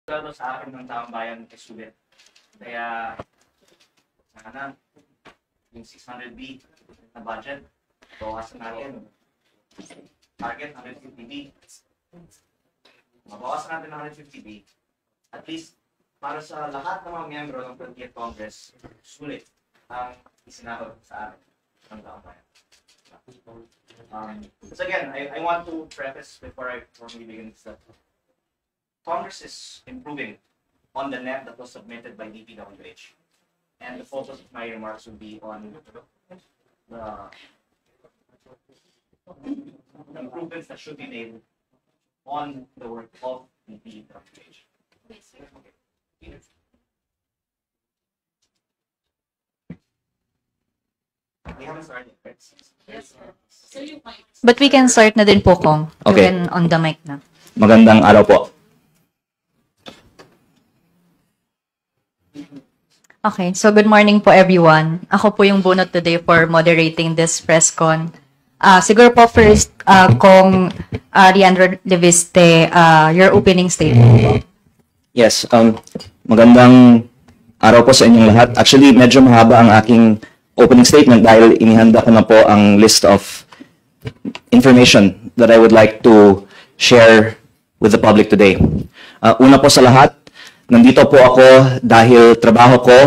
Lalo sa akin ng taong bayan kay Sulit. Kaya, sana, yung 600B na budget, bawasan natin. Target 150B. Mabawasan natin ng 150B. At least, para sa lahat ng mga miyembro ng 20th Congress, sulit ang isinahod sa amin ng taong bayan. Because again, I want to preface before I formally begin this that Congress is improving on the net that was submitted by DPWH. And the focus of my remarks will be on the improvements that should be made on the work of DPWH. Okay. We haven't started yet. Yes, sir. So you might. But we can start na din po, Kong. Okay. You can on the mic na. Magandang araw po. Okay, so good morning po everyone. Ako po yung bunot today for moderating this press con. Siguro po first, Kong Leandro Leviste, your opening statement po. Yes, magandang araw po sa inyong lahat. Actually, medyo mahaba ang aking opening statement dahil inihanda ko na po ang list of information that I would like to share with the public today. Una po sa lahat, nandito po ako dahil trabaho ko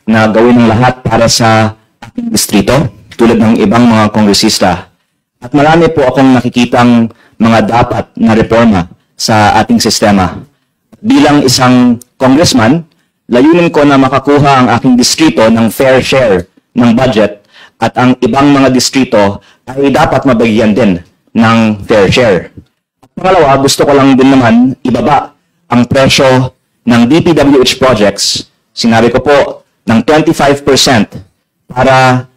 na gawin ang lahat para sa aking distrito, tulad ng ibang mga kongresista. At marami po akong nakikitang mga dapat na reforma sa ating sistema. Bilang isang congressman, layunin ko na makakuha ang aking distrito ng fair share ng budget at ang ibang mga distrito ay dapat mabigyan din ng fair share. At pangalawa, gusto ko lang din naman ibaba ang presyo ng DPWH projects, sinabi ko po, ng 25% para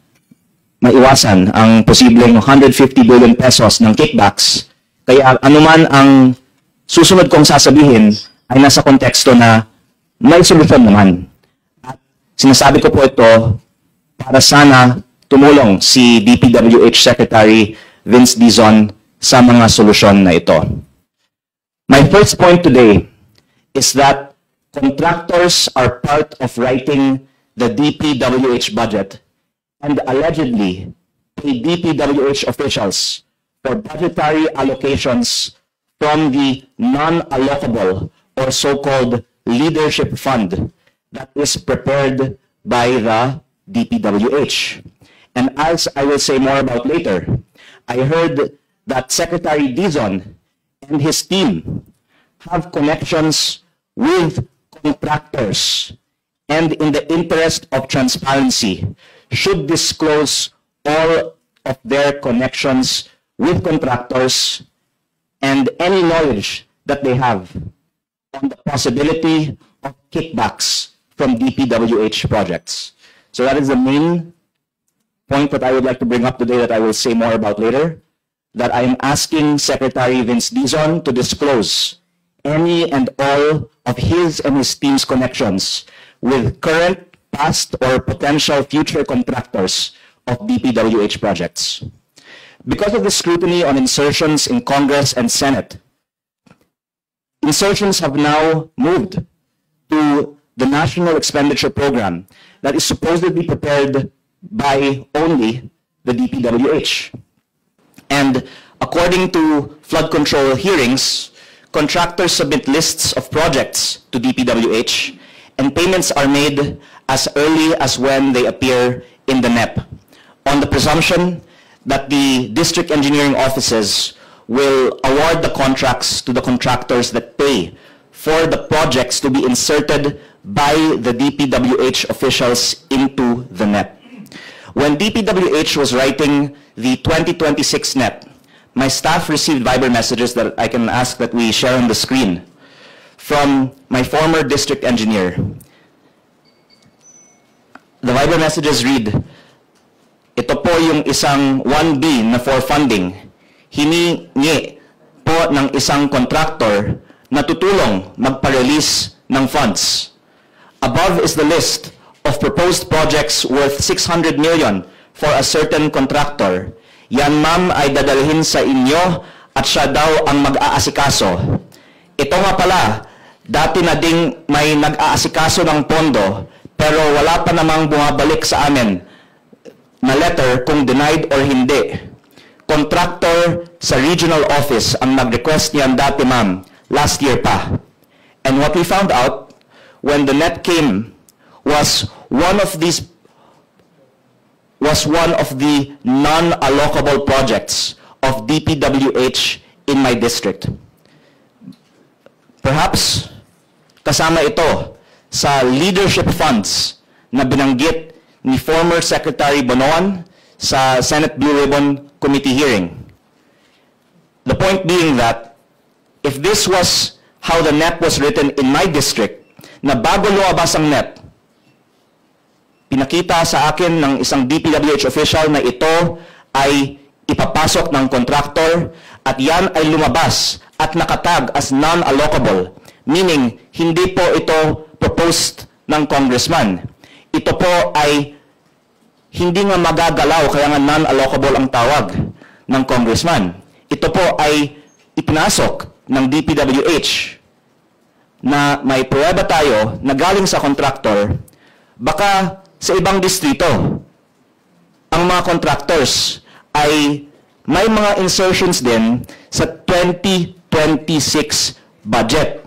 maiwasan ang posibleng 150 billion pesos ng kickbacks. Kaya anuman ang susunod kong sasabihin ay nasa konteksto na may solusyon naman. At sinasabi ko po ito para sana tumulong si DPWH Secretary Vince Dizon sa mga solusyon na ito. My first point today is that contractors are part of writing the DPWH budget and allegedly pay DPWH officials for budgetary allocations from the non-allocable or so-called leadership fund that is prepared by the DPWH. And as I will say more about later, I heard that Secretary Dizon and his team have connections with contractors, and in the interest of transparency, should disclose all of their connections with contractors and any knowledge that they have on the possibility of kickbacks from DPWH projects. So that is the main point that I would like to bring up today that I will say more about later, that I am asking Secretary Vince Dizon to disclose any and all of his and his team's connections with current, past, or potential future contractors of DPWH projects. Because of the scrutiny on insertions in Congress and Senate, insertions have now moved to the National Expenditure Program that is supposedly prepared by only the DPWH. And according to flood control hearings, contractors submit lists of projects to DPWH, and payments are made as early as when they appear in the NEP, on the presumption that the district engineering offices will award the contracts to the contractors that pay for the projects to be inserted by the DPWH officials into the NEP. When DPWH was writing the 2026 NEP, my staff received Viber messages that I can ask that we share on the screen from my former district engineer. The Viber messages read, ito po yung isang 1B na for funding. Hiningi po ng isang contractor na tutulong magpa-release ng funds. Above is the list of proposed projects worth 600 million for a certain contractor. Yan ma'am ay dadalhin sa inyo at siya daw ang mag-aasikaso. Ito nga pala, dati na ding may nag-aasikaso ng pondo, pero wala pa namang bumabalik sa amin na letter kung denied or hindi. Contractor sa regional office ang nag-request niyan dati, ma'am, last year pa. And what we found out when the net came was one of the non-allocable projects of DPWH in my district. Perhaps kasama ito sa leadership funds na binanggit ni former Secretary Bonoan sa Senate Blue Ribbon Committee hearing. The point being that if this was how the NEP was written in my district, na bago lumabas ang NEP, pinakita sa akin ng isang DPWH official na ito ay ipapasok ng contractor at yan ay lumabas at nakatag as non-allocable, meaning hindi po ito proposed ng congressman. Ito po ay hindi nga magagalaw, kaya nga non-allocable ang tawag ng congressman. Ito po ay ipinasok ng DPWH na may pruweba tayo na galing sa contractor, baka sa ibang distrito, ang mga contractors ay may mga insertions din sa 2026 budget,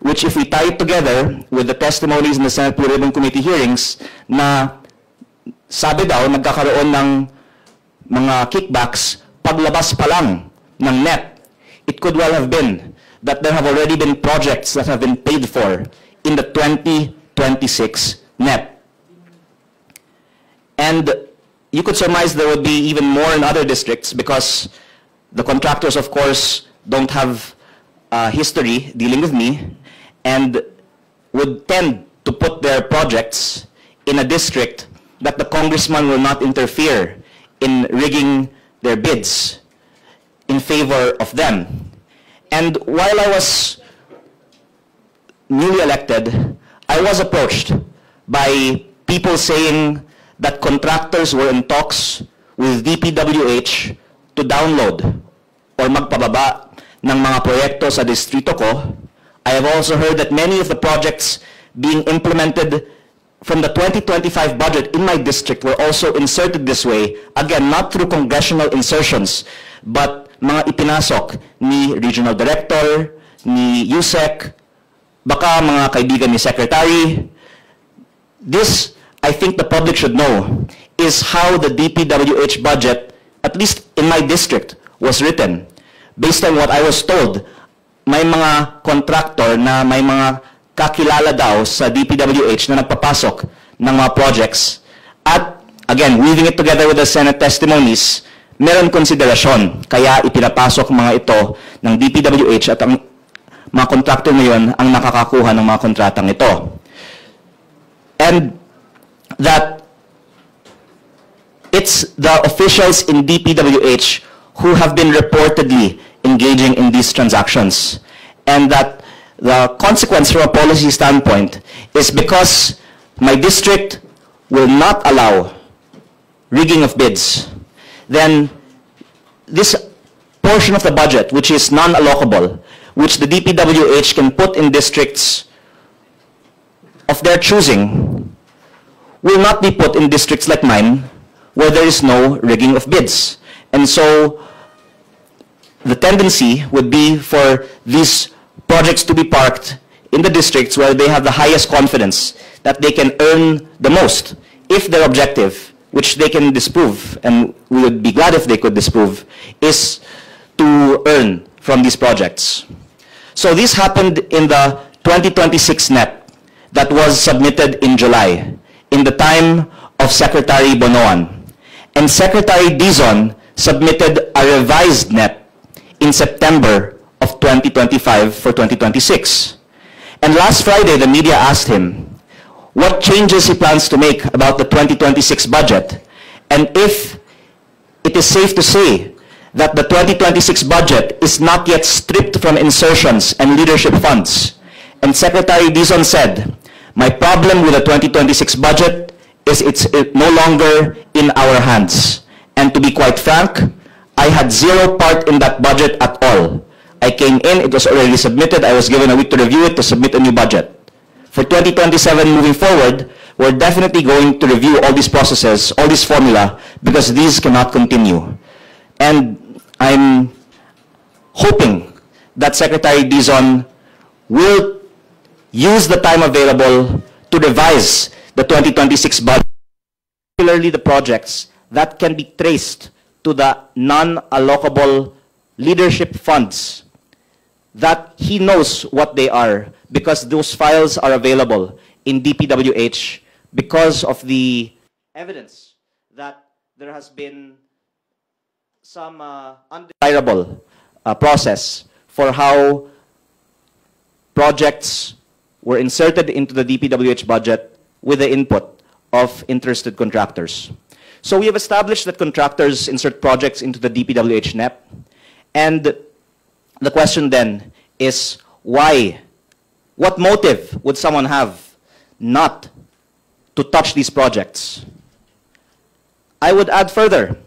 which if we tie it together with the testimonies in the Senate Blue Ribbon Committee hearings na sabi daw nagkakaroon ng mga kickbacks paglabas pa lang ng NEP, it could well have been that there have already been projects that have been paid for in the 2026 NEP. And you could surmise there would be even more in other districts because the contractors, of course, don't have history dealing with me and would tend to put their projects in a district that the congressman will not interfere in rigging their bids in favor of them. And while I was newly elected, I was approached by people saying that contractors were in talks with DPWH to download or magpababa ng mga proyekto sa distrito ko. I have also heard that many of the projects being implemented from the 2025 budget in my district were also inserted this way, again, not through congressional insertions, but mga ipinasok ni Regional Director, ni USEC, baka mga kaibigan ni Secretary. This, I think the public should know, is how the DPWH budget, at least in my district, was written. Based on what I was told, may mga contractor na may mga kakilala daw sa DPWH na nagpapasok ng mga projects. At, again, weaving it together with the Senate testimonies, meron konsiderasyon. Kaya ipinapasok mga ito ng DPWH at ang mga contractor ngayon ang nakakakuha ng mga kontratang ito. And that it's the officials in DPWH who have been reportedly engaging in these transactions. And that the consequence from a policy standpoint is because my district will not allow rigging of bids, then this portion of the budget, which is non-allocable, which the DPWH can put in districts of their choosing, will not be put in districts like mine, where there is no rigging of bids. And so, the tendency would be for these projects to be parked in the districts where they have the highest confidence that they can earn the most if their objective, which they can disprove, and we would be glad if they could disprove, is to earn from these projects. So this happened in the 2026 NEP that was submitted in July, in the time of Secretary Bonoan. And Secretary Dizon submitted a revised NEP in September of 2025 for 2026. And last Friday, the media asked him what changes he plans to make about the 2026 budget, and if it is safe to say that the 2026 budget is not yet stripped from insertions and leadership funds. And Secretary Dizon said, "My problem with the 2026 budget is it's no longer in our hands. And to be quite frank, I had zero part in that budget at all. I came in, it was already submitted, I was given a week to review it to submit a new budget. For 2027 moving forward, we're definitely going to review all these processes, all these formula, because these cannot continue. And I'm hoping that Secretary Dizon will use the time available to revise the 2026 budget, particularly the projects that can be traced to the non-allocable leadership funds, that he knows what they are because those files are available in DPWH because of the evidence that there has been some undesirable process for how projects were inserted into the DPWH budget with the input of interested contractors. So we have established that contractors insert projects into the DPWH NEP, and the question then is why? What motive would someone have not to touch these projects? I would add further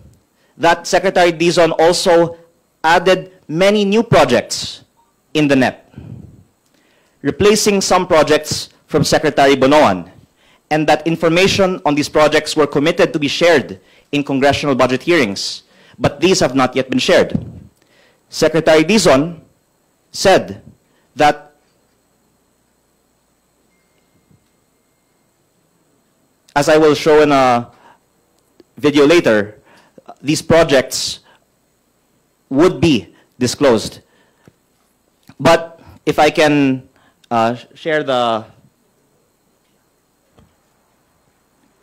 that Secretary Dizon also added many new projects in the NEP, replacing some projects from Secretary Bonoan, and that information on these projects were committed to be shared in congressional budget hearings, but these have not yet been shared. Secretary Dizon said that as I will show in a video later, these projects would be disclosed. But if I can share the...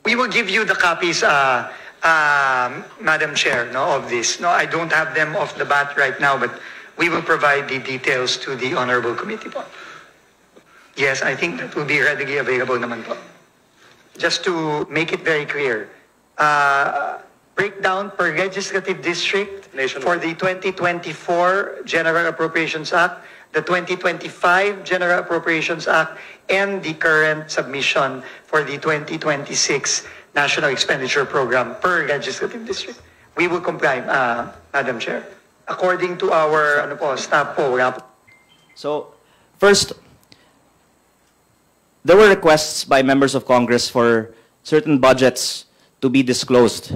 We will give you the copies, Madam Chair, of this. No, I don't have them off the bat right now, but we will provide the details to the Honorable Committee po. Yes, I think that will be readily available naman po. Just to make it very clear, breakdown per legislative district for the 2024 General Appropriations Act, the 2025 General Appropriations Act, and the current submission for the 2026 National Expenditure Program per legislative district. We will comply, Madam Chair. According to our staff po. So, first, there were requests by members of Congress for certain budgets to be disclosed.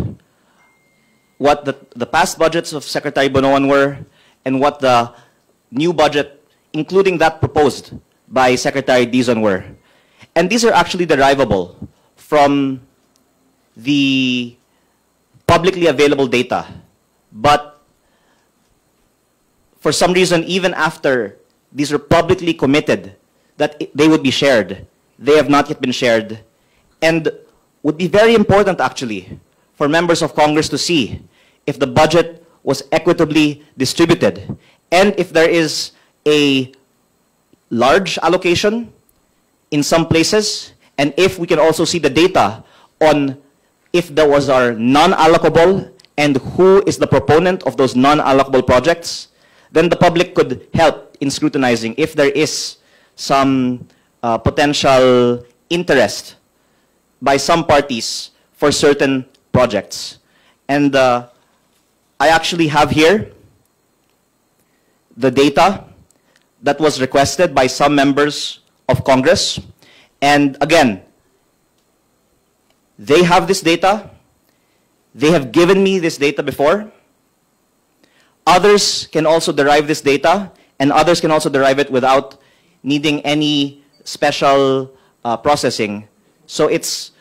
What the past budgets of Secretary Bonoan were, and what the new budget, including that proposed by Secretary Dizon, were. And these are actually derivable from the publicly available data. But for some reason, even after these are publicly committed that they would be shared, they have not yet been shared, and would be very important actually for members of Congress to see if the budget was equitably distributed, and if there is a large allocation in some places, and if we can also see the data on if there was our non-allocable and who is the proponent of those non-allocable projects, then the public could help in scrutinizing if there is some potential interest by some parties for certain projects. And I actually have here the data that was requested by some members of Congress. And again, they have this data. They have given me this data before. Others can also derive this data, and others can also derive it without needing any special processing. So it's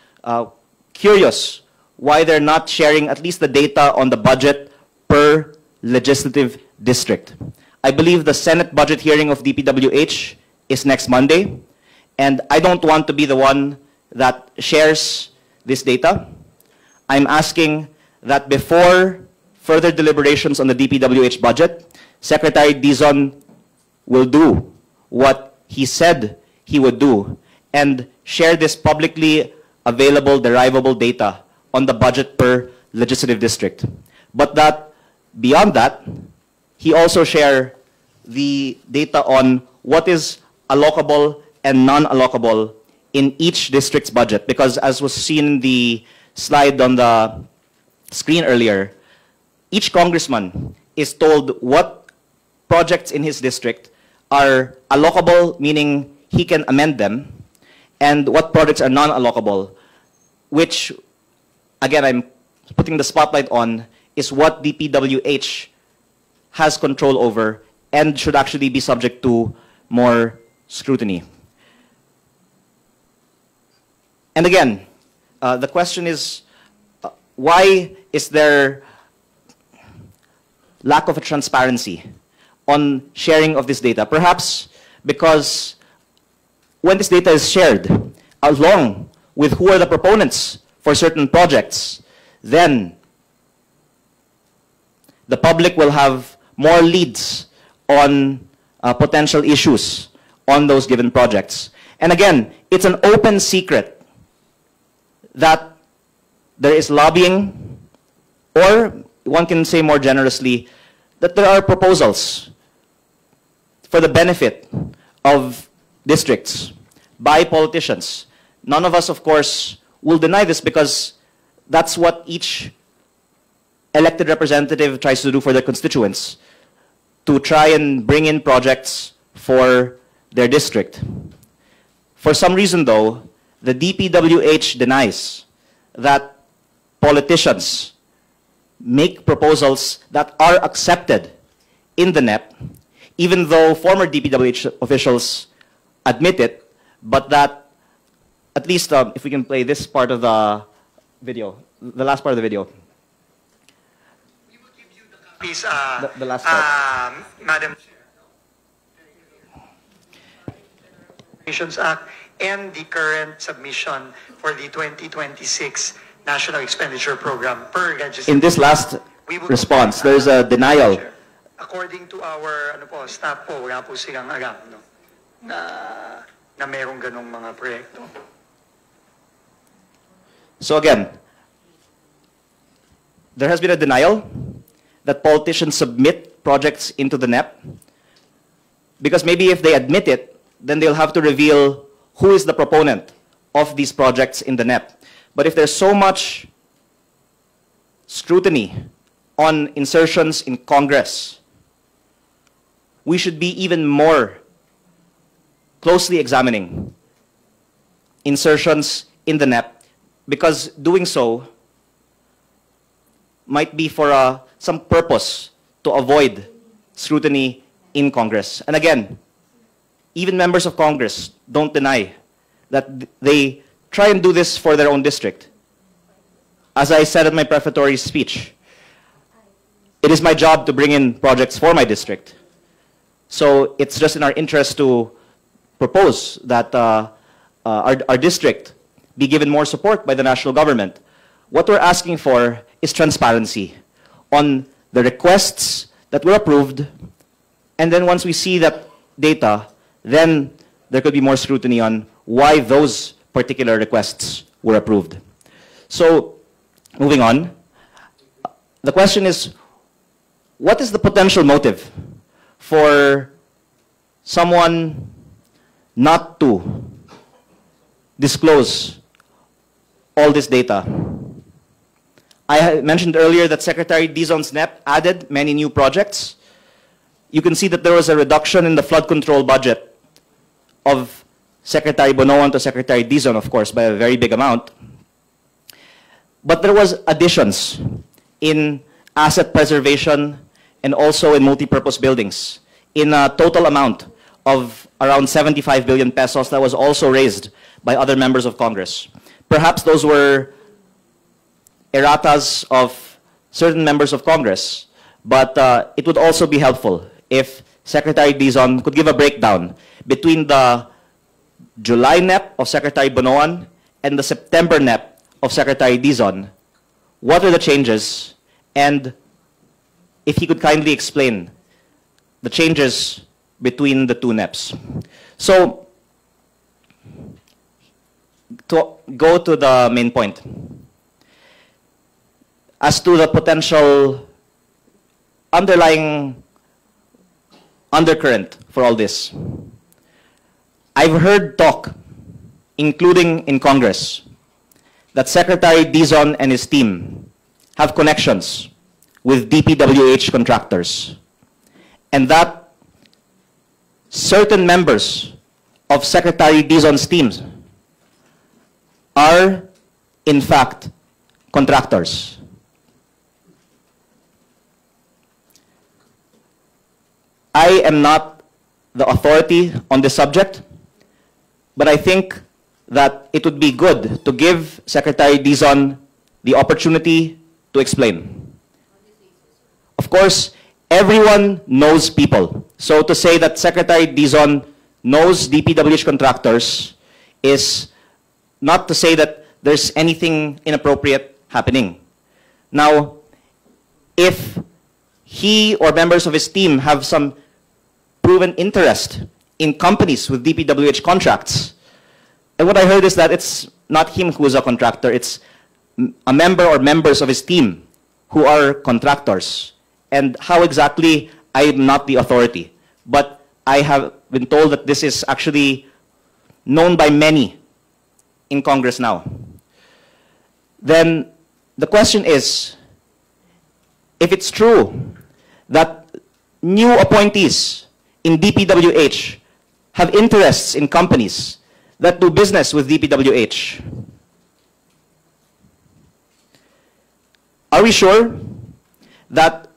curious why they're not sharing at least the data on the budget per legislative district. I believe the Senate budget hearing of DPWH is next Monday, and I don't want to be the one that shares this data. I'm asking that before further deliberations on the DPWH budget, Secretary Dizon will do what he said he would do and share this publicly available derivable data on the budget per legislative district. But that, beyond that, he also share the data on what is allocable and non-allocable in each district's budget. Because as was seen in the slide on the screen earlier, each congressman is told what projects in his district are allocable, meaning he can amend them, and what projects are non-allocable, which, again, I'm putting the spotlight on, is what DPWH has control over and should actually be subject to more scrutiny. And again, the question is, why is there lack of a transparency on sharing of this data? Perhaps because when this data is shared, along with who are the proponents for certain projects, then the public will have more leads on potential issues on those given projects. And again, it's an open secret that there is lobbying, or one can say more generously, that there are proposals for the benefit of districts by politicians. None of us, of course, will deny this because that's what each elected representative tries to do for their constituents, to try and bring in projects for their district. For some reason, though, the DPWH denies that politicians make proposals that are accepted in the NEP, even though former DPWH officials admit it, but that, at least if we can play this part of the video, the last part of the video. We will give you the copies, The last part. Madam Chair. Act and the current submission for the 2026 National Expenditure Program per registered. In this last We will- response, there's a denial. According to our staff po, wala po silang alam, no? Na merong ganong mga proyekto. So again, there has been a denial that politicians submit projects into the NEP, because maybe if they admit it, then they'll have to reveal who is the proponent of these projects in the NEP. But if there's so much scrutiny on insertions in Congress, we should be even more closely examining insertions in the NEP, because doing so might be for some purpose to avoid scrutiny in Congress. And again, even members of Congress don't deny that they try and do this for their own district. As I said in my prefatory speech, it is my job to bring in projects for my district. So it's just in our interest to propose that our district be given more support by the national government. What we're asking for is transparency on the requests that were approved, and then once we see that data, then there could be more scrutiny on why those particular requests were approved. So, moving on, the question is, what is the potential motive for someone not to disclose all this data? I mentioned earlier that Secretary Dizon's NEP added many new projects. You can see that there was a reduction in the flood control budget of Secretary Bonoan to Secretary Dizon, of course, by a very big amount. But there was additions in asset preservation and also in multipurpose buildings in a total amount of around 75 billion pesos that was also raised by other members of Congress. Perhaps those were erratas of certain members of Congress, but it would also be helpful if Secretary Dizon could give a breakdown between the July NEP of Secretary Bonoan and the September NEP of Secretary Dizon. What are the changes? And if he could kindly explain the changes between the two NEPs. So, to go to the main point. As to the potential underlying undercurrent for all this, I've heard talk, including in Congress, that Secretary Dizon and his team have connections with DPWH contractors, and that certain members of Secretary Dizon's teams are, in fact, contractors. I am not the authority on this subject, but I think that it would be good to give Secretary Dizon the opportunity to explain. Of course, everyone knows people. So to say that Secretary Dizon knows DPWH contractors is not to say that there's anything inappropriate happening. Now, if he or members of his team have some proven interest in companies with DPWH contracts, and what I heard is that it's not him who is a contractor, it's a member or members of his team who are contractors. And how exactly, I am not the authority. But I have been told that this is actually known by many in Congress now. Then the question is, if it's true that new appointees in DPWH have interests in companies that do business with DPWH, are we sure that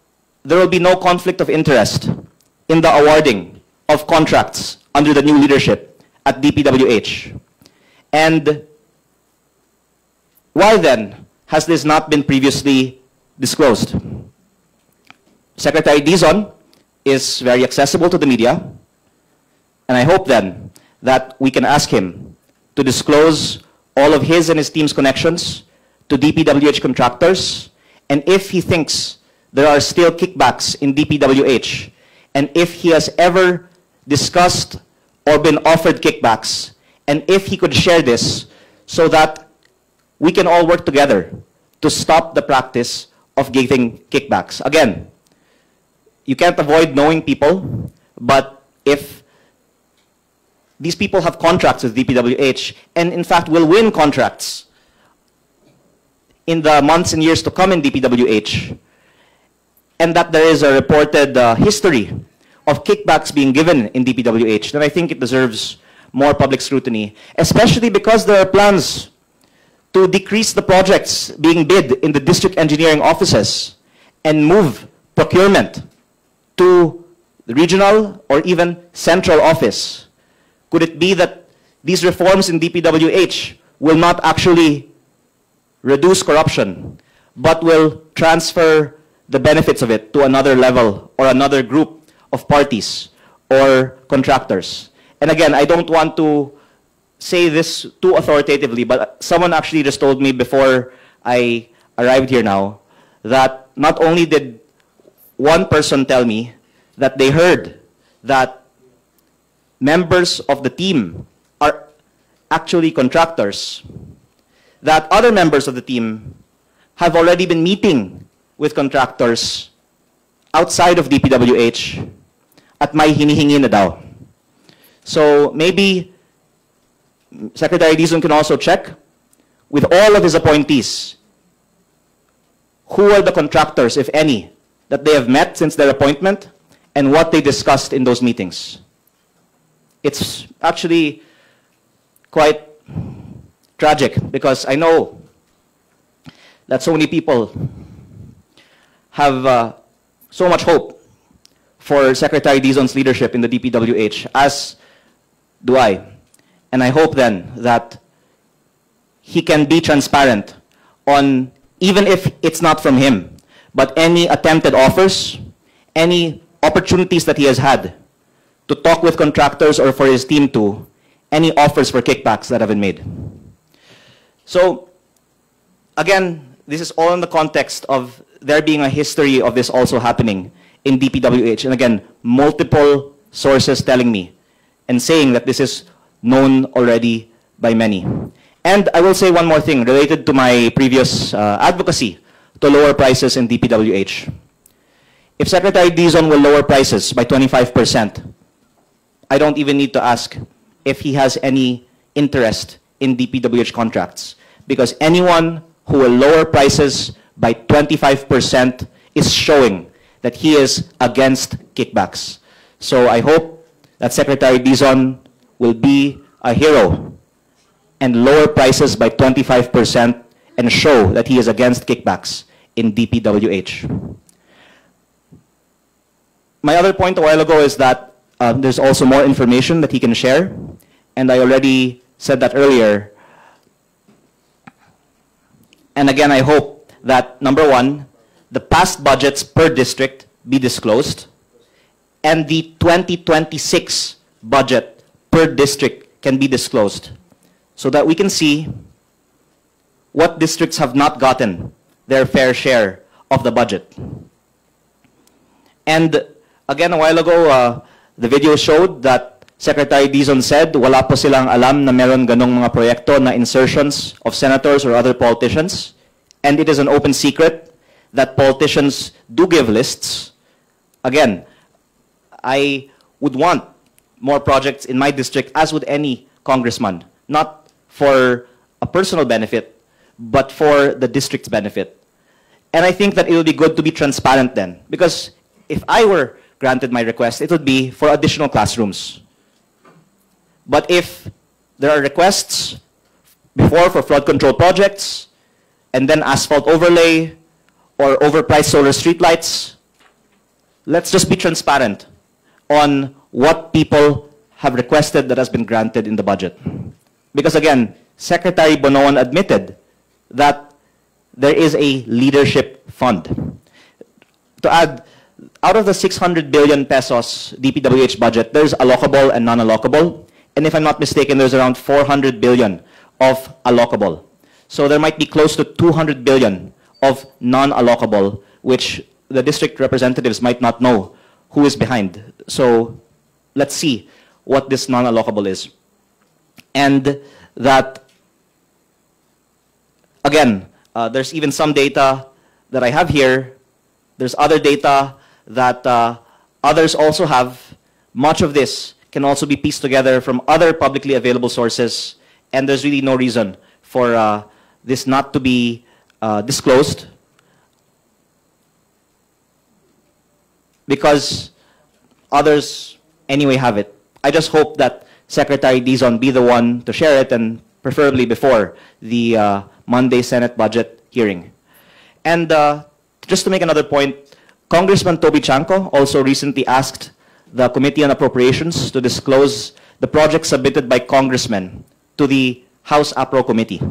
there will be no conflict of interest in the awarding of contracts under the new leadership at DPWH? And why then has this not been previously disclosed? Secretary Dizon is very accessible to the media, and I hope then that we can ask him to disclose all of his and his team's connections to DPWH contractors, and if he thinks there are still kickbacks in DPWH, and if he has ever discussed or been offered kickbacks, and if he could share this so that we can all work together to stop the practice of giving kickbacks. Again, you can't avoid knowing people, but if these people have contracts with DPWH, and in fact will win contracts in the months and years to come in DPWH, and that there is a reported history of kickbacks being given in DPWH, then I think it deserves more public scrutiny, especially because there are plans to decrease the projects being bid in the district engineering offices and move procurement to the regional or even central office. Could it be that these reforms in DPWH will not actually reduce corruption, but will transfer the benefits of it to another level or another group of parties or contractors? And again, I don't want to say this too authoritatively, but someone actually just told me before I arrived here now that not only did one person tell me that they heard that members of the team are actually contractors, that other members of the team have already been meeting with contractors outside of DPWH at may hinihingi na daw. So maybe Secretary Dizon can also check with all of his appointees who are the contractors, if any, that they have met since their appointment and what they discussed in those meetings. It's actually quite tragic because I know that so many people have so much hope for Secretary Dizon's leadership in the DPWH, as do I. And I hope then that he can be transparent on, even if it's not from him, but any attempted offers, any opportunities that he has had to talk with contractors or for his team to, any offers for kickbacks that have been made. So, again, this is all in the context of there being a history of this also happening in DPWH. And again, multiple sources telling me and saying that this is known already by many. And I will say one more thing related to my previous advocacy to lower prices in DPWH. If Secretary Dizon will lower prices by 25%, I don't even need to ask if he has any interest in DPWH contracts, because anyone who will lower prices by 25% is showing that he is against kickbacks. So I hope that Secretary Dizon will be a hero and lower prices by 25% and show that he is against kickbacks in DPWH. My other point a while ago is that there's also more information that he can share, and I already said that earlier. And again, I hope that, number one, the past budgets per district be disclosed, and the 2026 budget per district can be disclosed, so that we can see what districts have not gotten their fair share of the budget. And again, a while ago, the video showed that Secretary Dizon said, wala po silang alam na meron ganong mga proyekto na insertions of senators or other politicians. And it is an open secret that politicians do give lists. Again, I would want more projects in my district, as would any congressman, not for a personal benefit, but for the district's benefit. And I think that it would be good to be transparent then, because if I were granted my request, it would be for additional classrooms. But if there are requests before for flood control projects, and then asphalt overlay, or overpriced solar streetlights, let's just be transparent on what people have requested that has been granted in the budget. Because again, Secretary Bonoan admitted that there is a leadership fund. To add, out of the 600 billion pesos DPWH budget, there's allocable and non-allocable. And if I'm not mistaken, there's around 400 billion of allocable. So there might be close to 200 billion of non-allocable, which the district representatives might not know who is behind. So let's see what this non-allocable is. And that, again, there's even some data that I have here. There's other data that others also have. Much of this can also be pieced together from other publicly available sources, and there's really no reason for this not to be disclosed, because others anyway have it. I just hope that Secretary Dizon be the one to share it, and preferably before the Monday Senate budget hearing. And just to make another point, Congressman Toby Chanco also recently asked the Committee on Appropriations to disclose the projects submitted by congressmen to the House APRO Committee.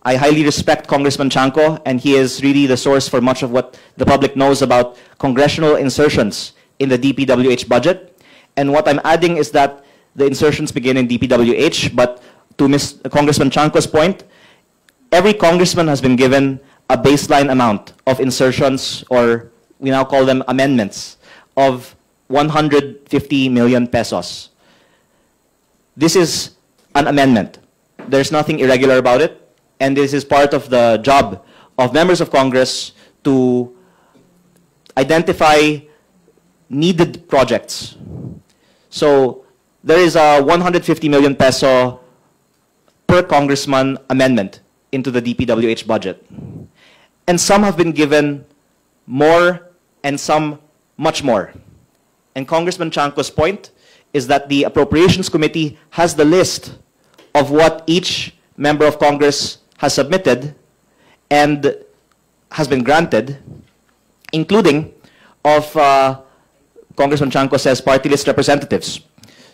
I highly respect Congressman Chanco, and he is really the source for much of what the public knows about congressional insertions in the DPWH budget. And what I'm adding is that the insertions begin in DPWH, but to Congressman Chanco's point, every congressman has been given a baseline amount of insertions, or we now call them amendments, of 150 million pesos. This is an amendment. There's nothing irregular about it, and this is part of the job of members of Congress to identify needed projects. So there is a 150 million peso per congressman amendment into the DPWH budget. And some have been given more and some much more. And Congressman Chanco's point is that the Appropriations Committee has the list of what each member of Congress has submitted and has been granted, including of Congressman Chanco says party list representatives.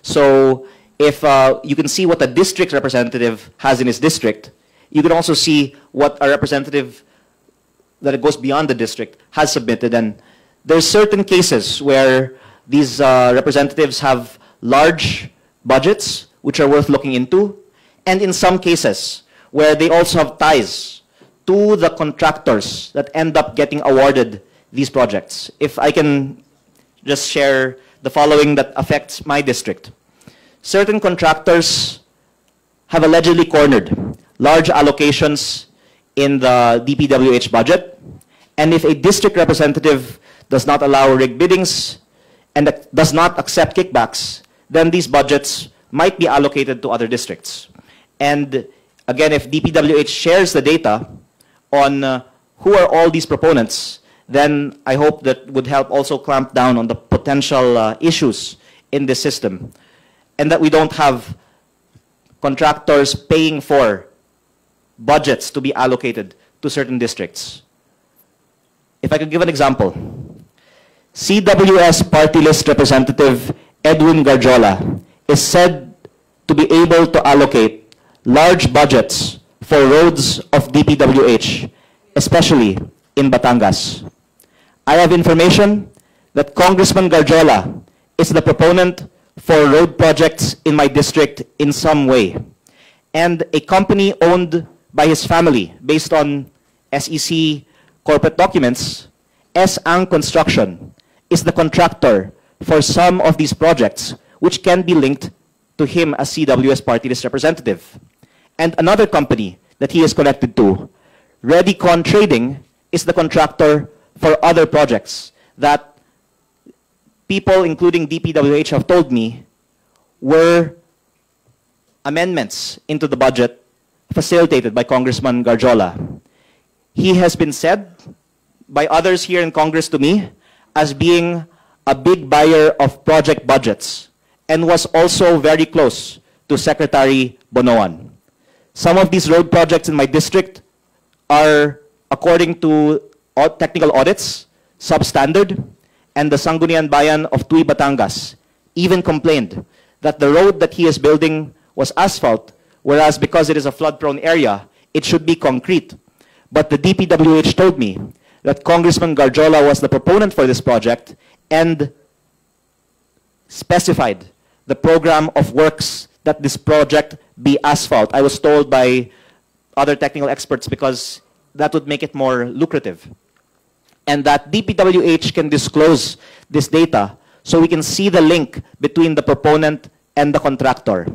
So if you can see what a district representative has in his district, you can also see what a representative that it goes beyond the district has submitted. And there's certain cases where these representatives have large budgets, which are worth looking into, and in some cases where they also have ties to the contractors that end up getting awarded these projects. If I can just share the following that affects my district. Certain contractors have allegedly cornered large allocations in the DPWH budget, and if a district representative does not allow rigged biddings and does not accept kickbacks, then these budgets might be allocated to other districts. And again, if DPWH shares the data on who are all these proponents, then I hope that would help also clamp down on the potential issues in this system. and that we don't have contractors paying for budgets to be allocated to certain districts. If I could give an example, CWS party list representative Edwin Garjola is said to be able to allocate large budgets for roads of DPWH, especially in Batangas. I have information that Congressman Garjola is the proponent for road projects in my district in some way. And a company owned by his family, based on SEC corporate documents, S-Ang Construction, is the contractor for some of these projects, which can be linked to him as CWS party list representative. And another company that he is connected to, Redicon Trading, is the contractor for other projects that people, including DPWH, have told me were amendments into the budget facilitated by Congressman Garjola. He has been said by others here in Congress to me as being a big buyer of project budgets and was also very close to Secretary Bonoan. Some of these road projects in my district are, according to technical audits, substandard, and the Sangguniang Bayan of Tuy, Batangas even complained that the road that he is building was asphalt, whereas because it is a flood-prone area, it should be concrete. But the DPWH told me that Congressman Garjola was the proponent for this project and specified the program of works that this project be asphalt. I was told by other technical experts because that would make it more lucrative. And that DPWH can disclose this data so we can see the link between the proponent and the contractor.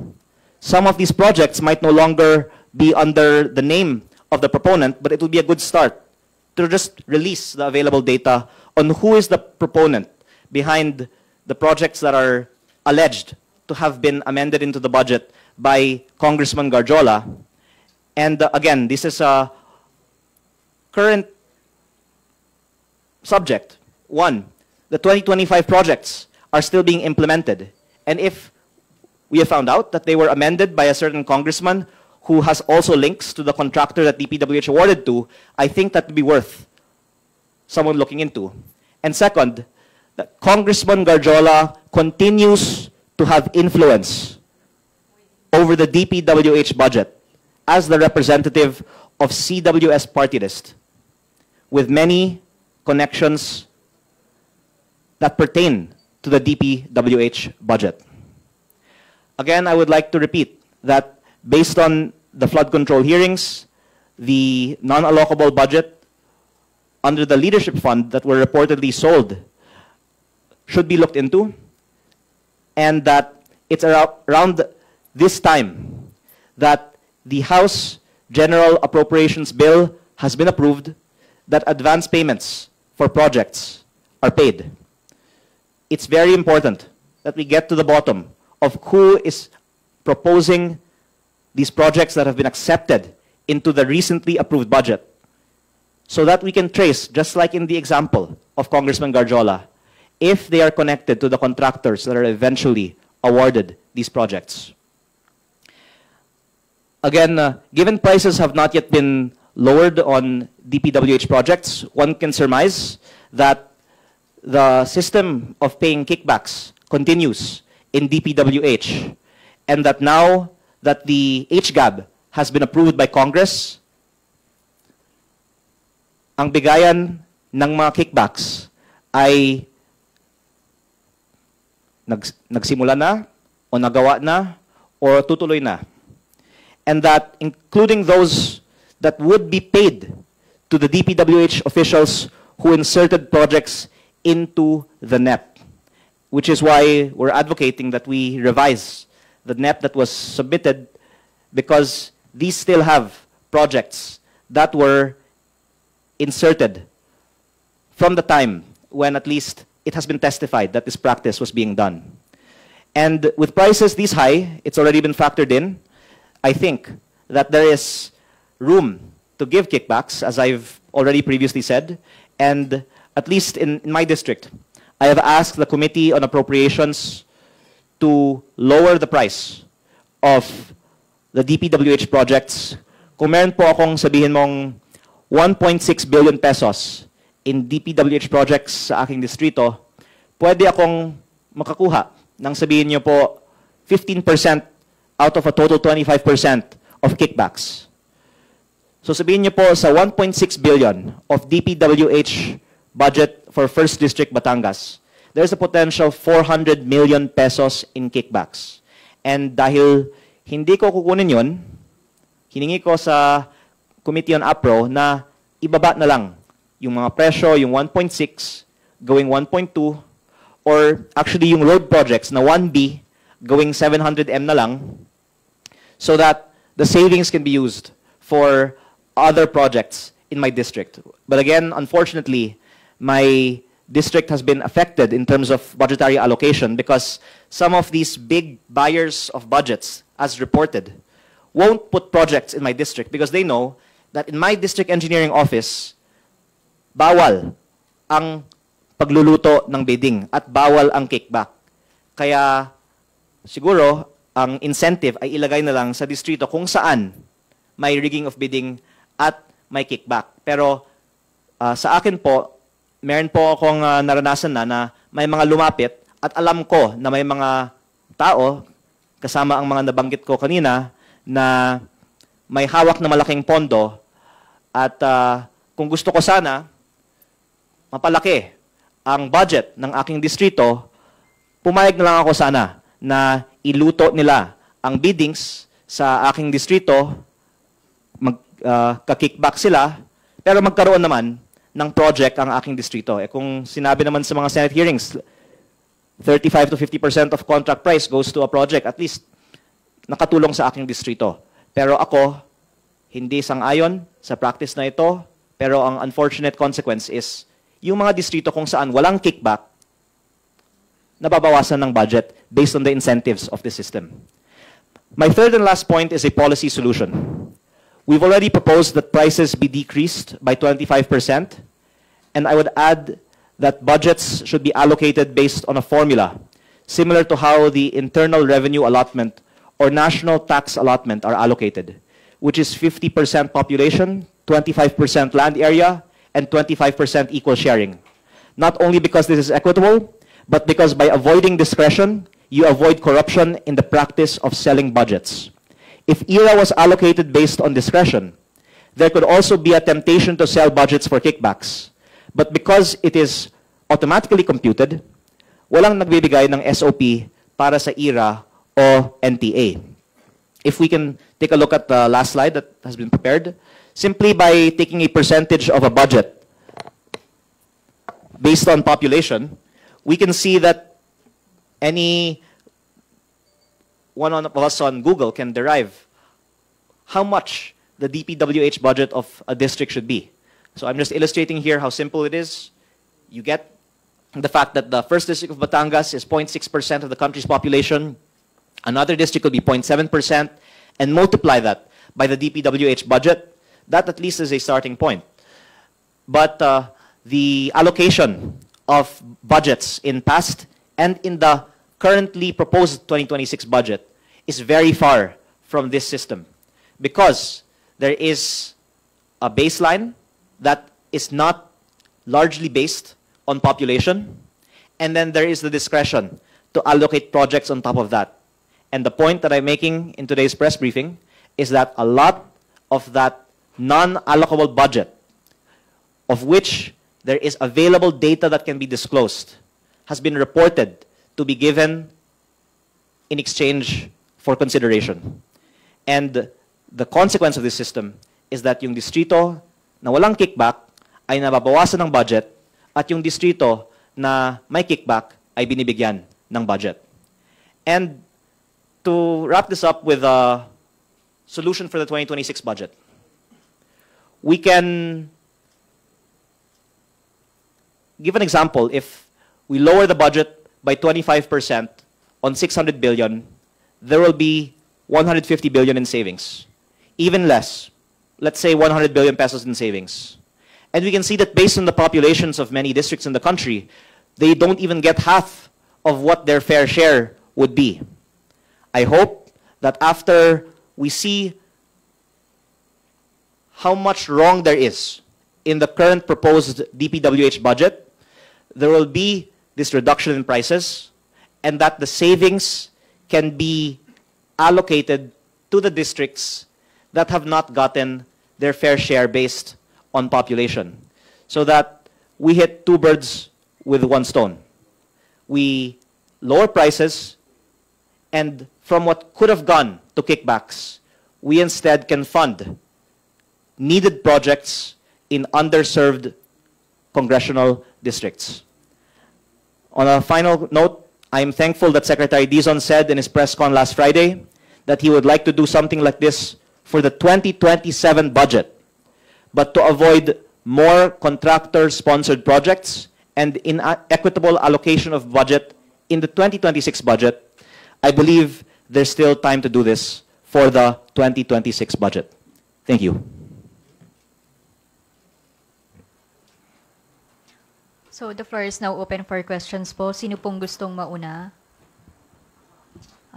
Some of these projects might no longer be under the name of the proponent, but it will be a good start to just release the available data on who is the proponent behind the projects that are alleged to have been amended into the budget by Congressman Garjola. And again, this is a current subject. One, the 2025 projects are still being implemented. And if we have found out that they were amended by a certain congressman who has also links to the contractor that DPWH awarded to, I think that would be worth someone looking into. And second, that Congressman Garjola continues to have influence over the DPWH budget as the representative of CWS party list, with many connections that pertain to the DPWH budget. Again, I would like to repeat that based on the flood control hearings, the non-allocable budget under the leadership fund that were reportedly sold should be looked into, and that it's around this time that the House General Appropriations Bill has been approved, that advance payments for projects are paid. It's very important that we get to the bottom of who is proposing these projects that have been accepted into the recently approved budget, so that we can trace, just like in the example of Congressman Garjola, if they are connected to the contractors that are eventually awarded these projects. Again, given prices have not yet been lowered on DPWH projects, one can surmise that the system of paying kickbacks continues in DPWH, and that now that the HGAB has been approved by Congress, ang bigayan ng mga kickbacks ay nagsimula na, o nagawa na, or tutuloy na. And that including those that would be paid to the DPWH officials who inserted projects into the NEP, which is why we're advocating that we revise the NEP that was submitted, because these still have projects that were inserted from the time when at least it has been testified that this practice was being done. And with prices this high, it's already been factored in. I think that there is room to give kickbacks, as I've already previously said, and at least in my district, I have asked the Committee on Appropriations to lower the price of the DPWH projects, kung meron po akong sabihin mong 1.6 billion pesos in DPWH projects sa aking distrito, pwede akong makakuha ng sabihin niyo po 15% out of a total 25% of kickbacks. So sabihin niyo po sa 1.6 billion of DPWH budget for 1st District Batangas, there's a potential 400 million pesos in kickbacks. And dahil hindi ko kukunin yun, hiningi ko sa Committee on APRO na ibaba na lang yung mga presyo, yung 1.6 going 1.2, or actually yung road projects na 1B going 700M na lang, so that the savings can be used for other projects in my district. But again, unfortunately, my district has been affected in terms of budgetary allocation because some of these big buyers of budgets, as reported, won't put projects in my district because they know that in my district engineering office, bawal ang pagluluto ng bidding at bawal ang kickback. Kaya siguro ang incentive ay ilagay na lang sa distrito kung saan may rigging of bidding at may kickback. Pero sa akin po, meron po akong naranasan na may mga lumapit at alam ko na may mga tao, kasama ang mga nabanggit ko kanina, na may hawak na malaking pondo at kung gusto ko sana mapalaki ang budget ng aking distrito, pumayag na lang ako sana na iluto nila ang biddings sa aking distrito, magka-kickback sila, pero magkaroon naman ng project ang aking distrito. Kung sinabi naman sa mga Senate hearings, 35 to 50% of contract price goes to a project, at least nakatulong sa aking distrito. Pero ako, hindi sang-ayon sa practice na ito, pero ang unfortunate consequence is yung mga distrito kung saan walang kickback, nababawasan ng budget based on the incentives of the system. My third and last point is a policy solution. We've already proposed that prices be decreased by 25%, and I would add that budgets should be allocated based on a formula, similar to how the internal revenue allotment or national tax allotment are allocated, which is 50% population, 25% land area, and 25% equal sharing. Not only because this is equitable, but because by avoiding discretion, you avoid corruption in the practice of selling budgets. If ERA was allocated based on discretion, there could also be a temptation to sell budgets for kickbacks. But because it is automatically computed, walang nagbibigay ng SOP para sa ERA o NTA. If we can take a look at the last slide that has been prepared, simply by taking a percentage of a budget based on population, we can see that any one of us on Google can derive how much the DPWH budget of a district should be. So I'm just illustrating here how simple it is. You get the fact that the 1st District of Batangas is 0.6% of the country's population. Another district could be 0.7%, and multiply that by the DPWH budget. That at least is a starting point. But the allocation of budgets in past and in the currently proposed 2026 budget is very far from this system, because there is a baseline that is not largely based on population, and then there is the discretion to allocate projects on top of that. And the point that I'm making in today's press briefing is that a lot of that non-allocable budget, of which there is available data that can be disclosed, has been reported to be given in exchange for consideration. And the consequence of this system is that yung distrito na walang kickback ay nababawasan ng budget, at yung distrito na may kickback ay binibigyan ng budget. And to wrap this up with a solution for the 2026 budget, we can give an example. If we lower the budget by 25% on 600 billion, there will be 150 billion in savings. Even less, let's say 100 billion pesos in savings. And we can see that based on the populations of many districts in the country, they don't even get half of what their fair share would be. I hope that after we see how much wrong there is in the current proposed DPWH budget, there will be this reduction in prices, and that the savings can be allocated to the districts that have not gotten their fair share based on population, so that we hit two birds with one stone. We lower prices, and from what could have gone to kickbacks, we instead can fund needed projects in underserved congressional districts. On a final note, I am thankful that Secretary Dizon said in his press con last Friday that he would like to do something like this for the 2027 budget, but to avoid more contractor-sponsored projects and inequitable allocation of budget in the 2026 budget, I believe there's still time to do this for the 2026 budget. Thank you. So the floor is now open for questions po. Sino pong gustong mauna?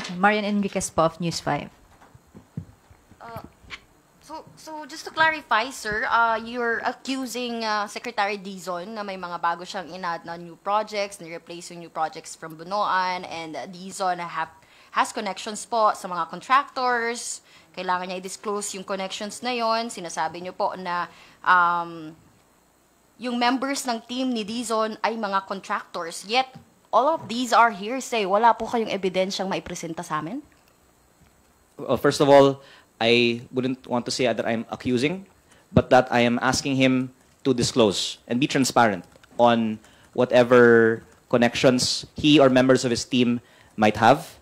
Okay, Marian Enriquez po of News 5. So just to clarify, sir, you're accusing Secretary Dizon na may mga bago siyang inad na new projects, ni-replace yung new projects from Bunoan, and Dizon has connections po sa mga contractors. Kailangan niya i-disclose yung connections na yon. Sinasabi niyo po na yung members ng team ni Dizon ay mga contractors. Yet, all of these are hearsay. Wala po kayong ebidensyang maipresenta sa amin? Well, first of all, I wouldn't want to say that I'm accusing, but that I am asking him to disclose and be transparent on whatever connections he or members of his team might have.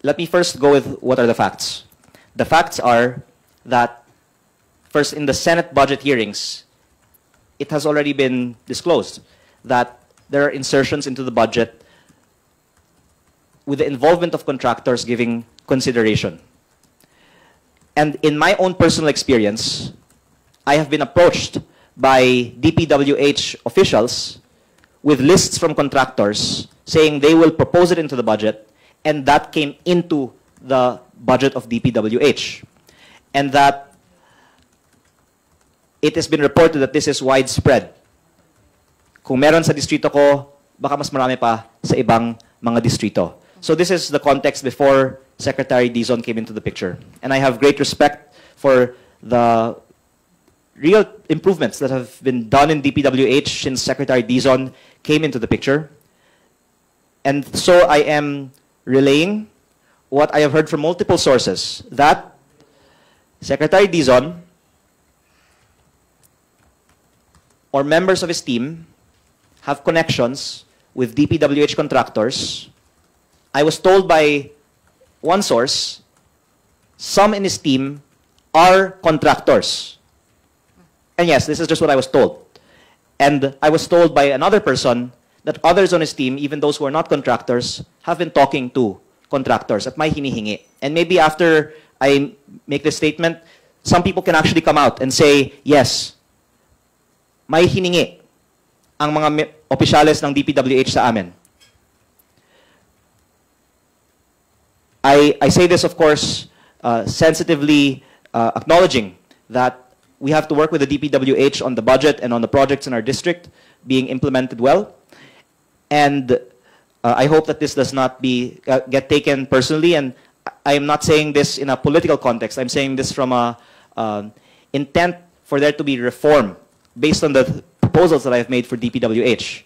Let me first go with what are the facts. The facts are that, first, in the Senate budget hearings, it has already been disclosed that there are insertions into the budget with the involvement of contractors giving consideration. And in my own personal experience, I have been approached by DPWH officials with lists from contractors saying they will propose it into the budget, and that came into the budget of DPWH. And that it has been reported that this is widespread. Kung meron sa distrito ko, baka mas marami pa sa ibang mga distrito. So this is the context before Secretary Dizon came into the picture. And I have great respect for the real improvements that have been done in DPWH since Secretary Dizon came into the picture. And so I am relaying what I have heard from multiple sources, that Secretary Dizon or members of his team have connections with DPWH contractors. I was told by one source, some in his team are contractors. And yes, this is just what I was told. And I was told by another person that others on his team, even those who are not contractors, have been talking to contractors at may hinihingi. And maybe after I make this statement, some people can actually come out and say, yes, may hiningi ang mga opisyales ng DPWH sa amin. I say this, of course, sensitively acknowledging that we have to work with the DPWH on the budget and on the projects in our district being implemented well. And I hope that this does not get taken personally. And I am not saying this in a political context. I'm saying this from a intent for there to be reform based on the proposals that I have made for DPWH.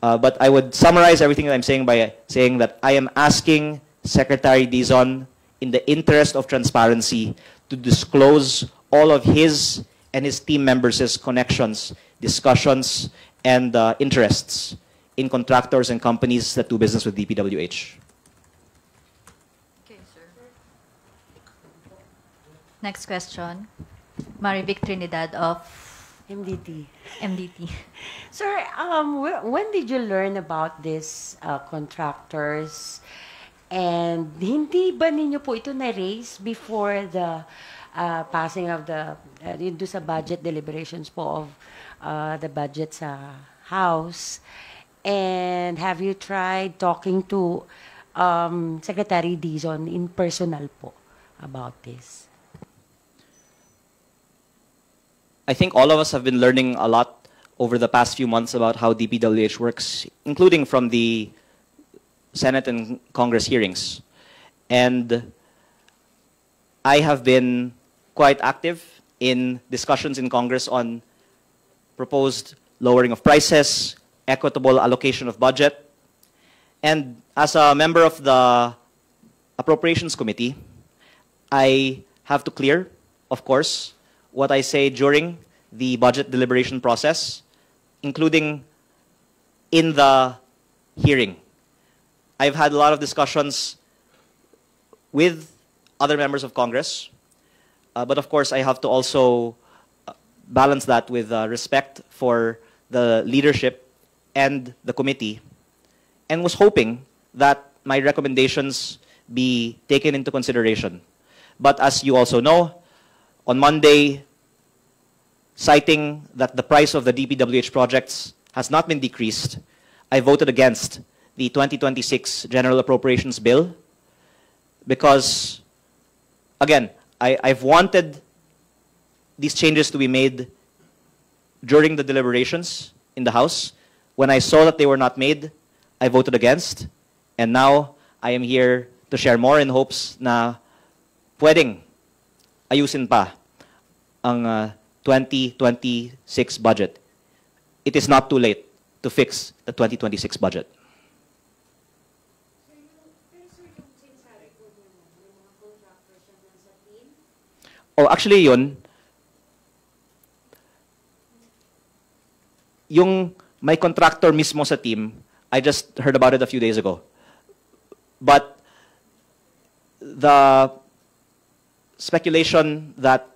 But I would summarize everything that I'm saying by saying that I am asking Secretary Dizon, in the interest of transparency, to disclose all of his and his team members' connections, discussions, and interests in contractors and companies that do business with DPWH. Okay, sir. Next question. Marivic Trinidad of MDT. MDT. Sir, when did you learn about these contractors? And hindi ba ninyo po ito na-raise before the passing of the do sa budget deliberations po of the budget sa House? And have you tried talking to Secretary Dizon in personal po about this? I think all of us have been learning a lot over the past few months about how DPWH works, including from the Senate and Congress hearings. And I have been quite active in discussions in Congress on proposed lowering of prices, equitable allocation of budget. And as a member of the Appropriations Committee, I have to clear, of course, what I say during the budget deliberation process, including in the hearing. I've had a lot of discussions with other members of Congress, but of course I have to also balance that with respect for the leadership and the committee, and was hoping that my recommendations be taken into consideration. But as you also know, on Monday, citing that the price of the DPWH projects has not been decreased, I voted against the 2026 General Appropriations Bill because, again, I've wanted these changes to be made during the deliberations in the House. When I saw that they were not made, I voted against. And now I am here to share more in hopes na pwedeng ayusin pa ang 2026 budget. It is not too late to fix the 2026 budget. Oh, actually yun, yung may contractor mismo sa team, I just heard about it a few days ago. But the speculation that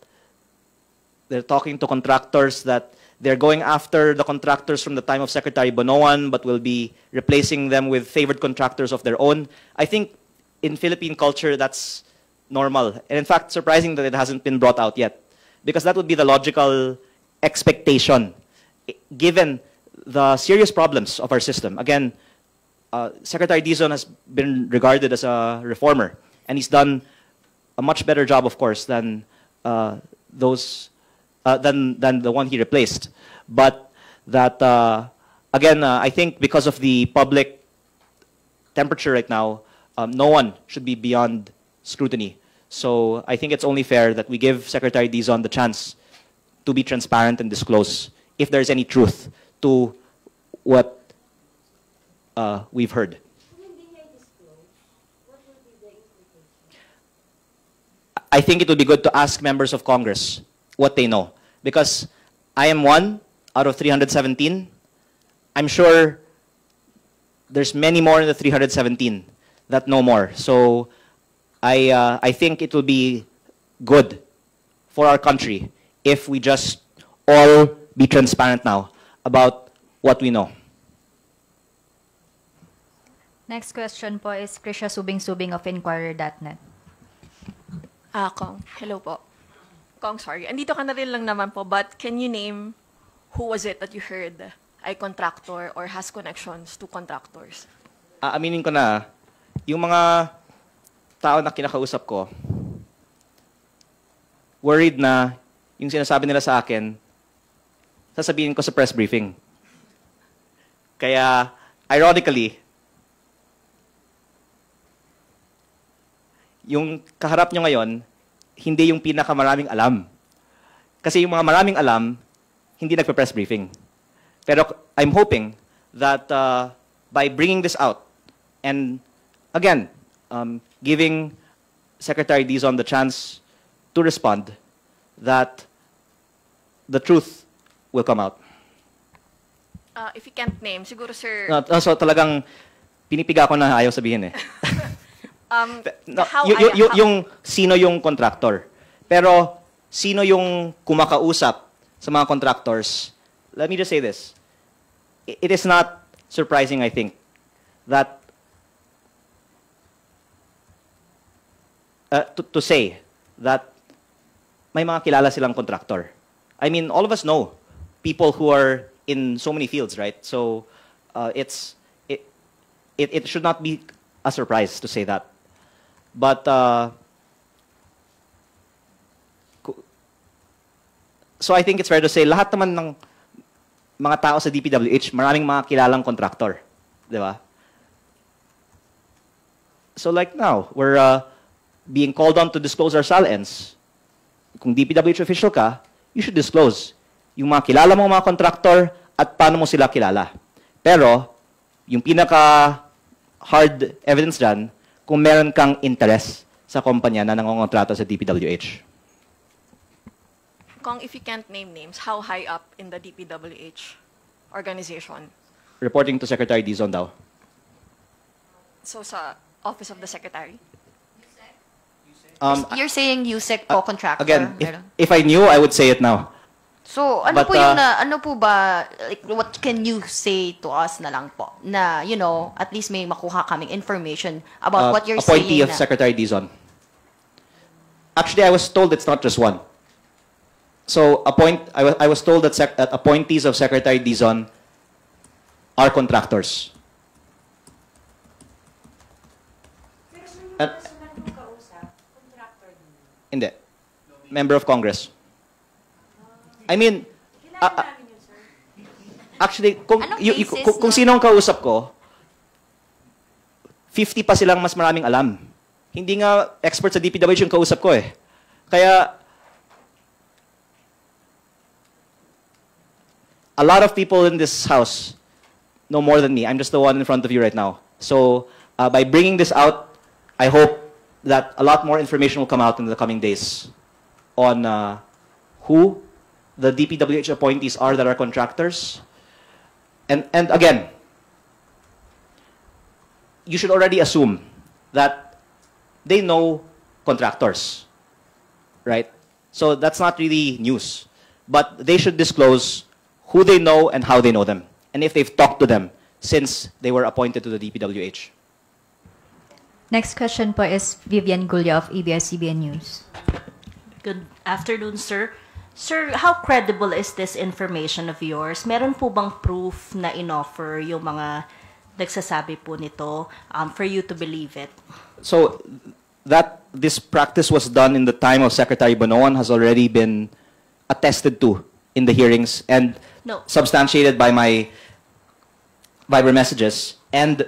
they're talking to contractors, that they're going after the contractors from the time of Secretary Bonoan, but will be replacing them with favored contractors of their own. I think in Philippine culture, that's normal. And in fact, surprising that it hasn't been brought out yet. Because that would be the logical expectation, given the serious problems of our system. Again, Secretary Dizon has been regarded as a reformer, and he's done a much better job, of course, than than the one he replaced. But that, again, I think because of the public temperature right now, no one should be beyond scrutiny. So I think it's only fair that we give Secretary Dizon the chance to be transparent and disclose if there's any truth to what we've heard. I think it would be good to ask members of Congress what they know. Because I am one out of 317. I'm sure there's many more in the 317 that know more. So I think it will be good for our country if we just all be transparent now about what we know. Next question po is Krisha Subing-Subing of Inquirer.net. Kong, hello po. Kong, sorry. Andito ka na rin lang naman po, but can you name who was it that you heard ay contractor or has connections to contractors? Aminin ko na, yung mga tao na kinakausap ko, worried na yung sinasabi nila sa akin, sasabihin ko sa press briefing. Kaya, ironically, yung kaharap nyo ngayon, hindi yung pinakamaraming alam. Kasi yung mga maraming alam, hindi nagpa-press briefing. Pero I'm hoping that by bringing this out, and again, giving Secretary Dizon the chance to respond, that the truth will come out. If you can't name, siguro, sir... So talagang pinipiga ko na ayaw sabihin eh. Yung sino yung contractor. Pero sino yung kumakausap sa mga contractors, let me just say this. It is not surprising, I think, that to say that may mga kilala silang contractor. I mean, all of us know people who are in so many fields, right? So it should not be a surprise to say that. But so I think it's fair to say lahat naman ng mga tao sa DPWH, maraming mga kilalang contractor, di ba? So like now, we're being called on to disclose our SALNs. Kung DPWH official ka, you should disclose yung mga kilala mong mga contractor at paano mo sila kilala. Pero, yung pinaka-hard evidence dyan, kung meron kang interest sa kumpanya na nangongontrata sa DPWH. Kong, if you can't name names, how high up in the DPWH organization? Reporting to Secretary Dizon daw. So sa Office of the Secretary? You're saying USEC po contractor? Again, meron? if I knew, I would say it now. So, ano But, po yung ano po ba, like, what can you say to us na lang po? Na, you know, at least may makuha kaming information about what you're saying. Appointee of Secretary Dizon. Actually, I was told it's not just one. So, I was told that appointees of Secretary Dizon are contractors. Hindi. Member of Congress. I mean, actually, kung, Anong basis, kung sino ang kausap ko, 50 pa silang mas maraming alam. Hindi nga expert sa DPWH yung kausap ko eh. Kaya, a lot of people in this house know more than me. I'm just the one in front of you right now. So, by bringing this out, I hope that a lot more information will come out in the coming days on who the DPWH appointees are that are contractors. And again, you should already assume that they know contractors, right? So that's not really news. But they should disclose who they know and how they know them, and if they've talked to them since they were appointed to the DPWH. Next question po is Vivian Gulya of ABS-CBN News. Good afternoon, sir. Sir, how credible is this information of yours? Meron po bang proof na inoffer yung mga nagsasabi po nito for you to believe it? So that this practice was done in the time of Secretary Bonoan has already been attested to in the hearings and No. substantiated by my Viber messages. And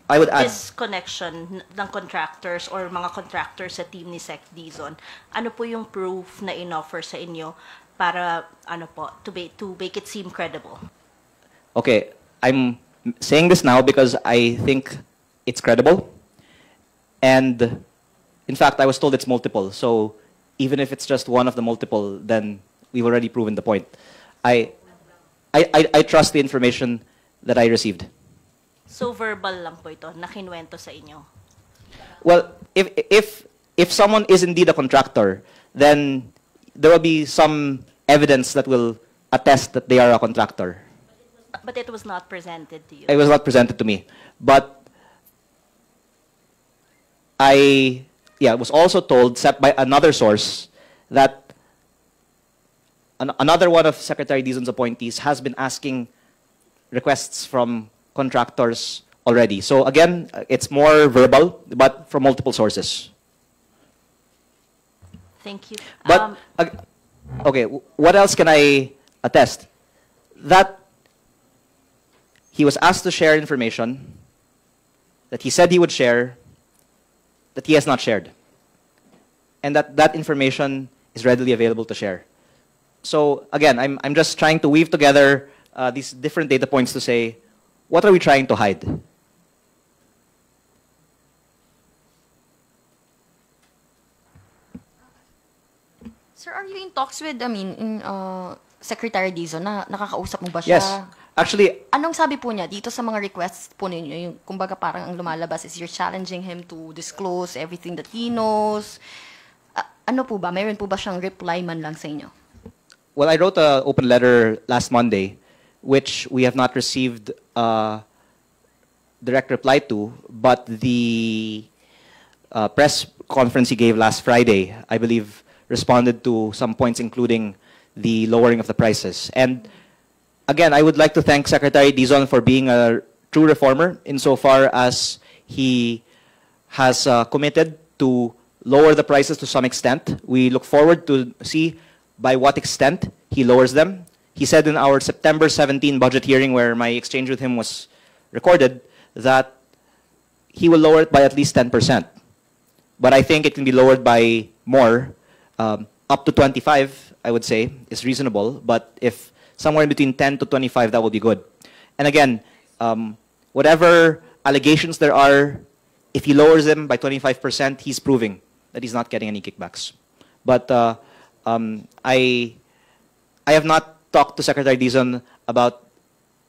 I would add, This connection ng contractors or mga contractors sa team ni Sec Dizon, ano po yung proof na inoffer sa inyo para ano po to make it seem credible? okay, I'm saying this now because I think it's credible. And in fact, I was told it's multiple. So even if it's just one of the multiple, then we've already proven the point. I trust the information that I received. So verbal lang po ito na kinuwento sa inyo. Well, if someone is indeed a contractor, then there will be some evidence that will attest that they are a contractor. But it was not presented to you. It was not presented to me. But I was also told by another source that another one of Secretary Dizon's appointees has been asking requests from contractors already. So again, it's more verbal, but from multiple sources. Thank you. But, okay, what else can I attest? That he was asked to share information that he said he would share, that he has not shared. And that information is readily available to share. So again, I'm just trying to weave together these different data points to say, what are we trying to hide? Sir, are you in talks with, Secretary Dizon na nakakausap mo ba siya? Yes. Actually, Anong sabi po niya dito sa mga requests po ninyo? Yung, kumbaga parang ang lumalabas is you're challenging him to disclose everything that he knows. Ano po ba? Mayroon po ba siyang reply man lang sa inyo? well, I wrote an open letter last Monday, which we have not received direct reply to, but the press conference he gave last Friday, I believe, responded to some points, including the lowering of the prices. And again, I would like to thank Secretary Dizon for being a true reformer insofar as He has committed to lower the prices to some extent. We look forward to see by what extent he lowers them. He said in our September 17 budget hearing, where my exchange with him was recorded, that he will lower it by at least 10%. But I think it can be lowered by more. Up to 25, I would say, is reasonable. But if somewhere in between 10 to 25, that will be good. And again, whatever allegations there are, if he lowers them by 25%, he's proving that he's not getting any kickbacks. But I have not talked to Secretary Dizon about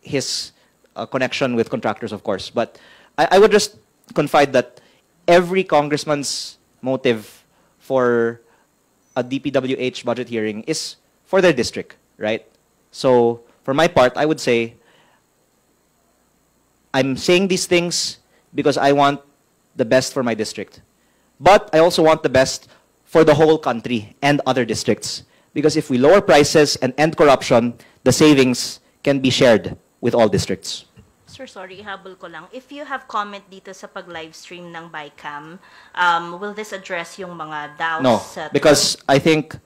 his connection with contractors, of course. But I would just confide that every congressman's motive for a DPWH budget hearing is for their district, right? So for my part, I would say I'm saying these things because I want the best for my district. But I also want the best for the whole country and other districts. Because if we lower prices and end corruption, the savings can be shared with all districts. Sir, sorry, habol ko lang. If you have comment dito sa pag-livestream ng BICAM, will this address yung mga doubts? No, because I think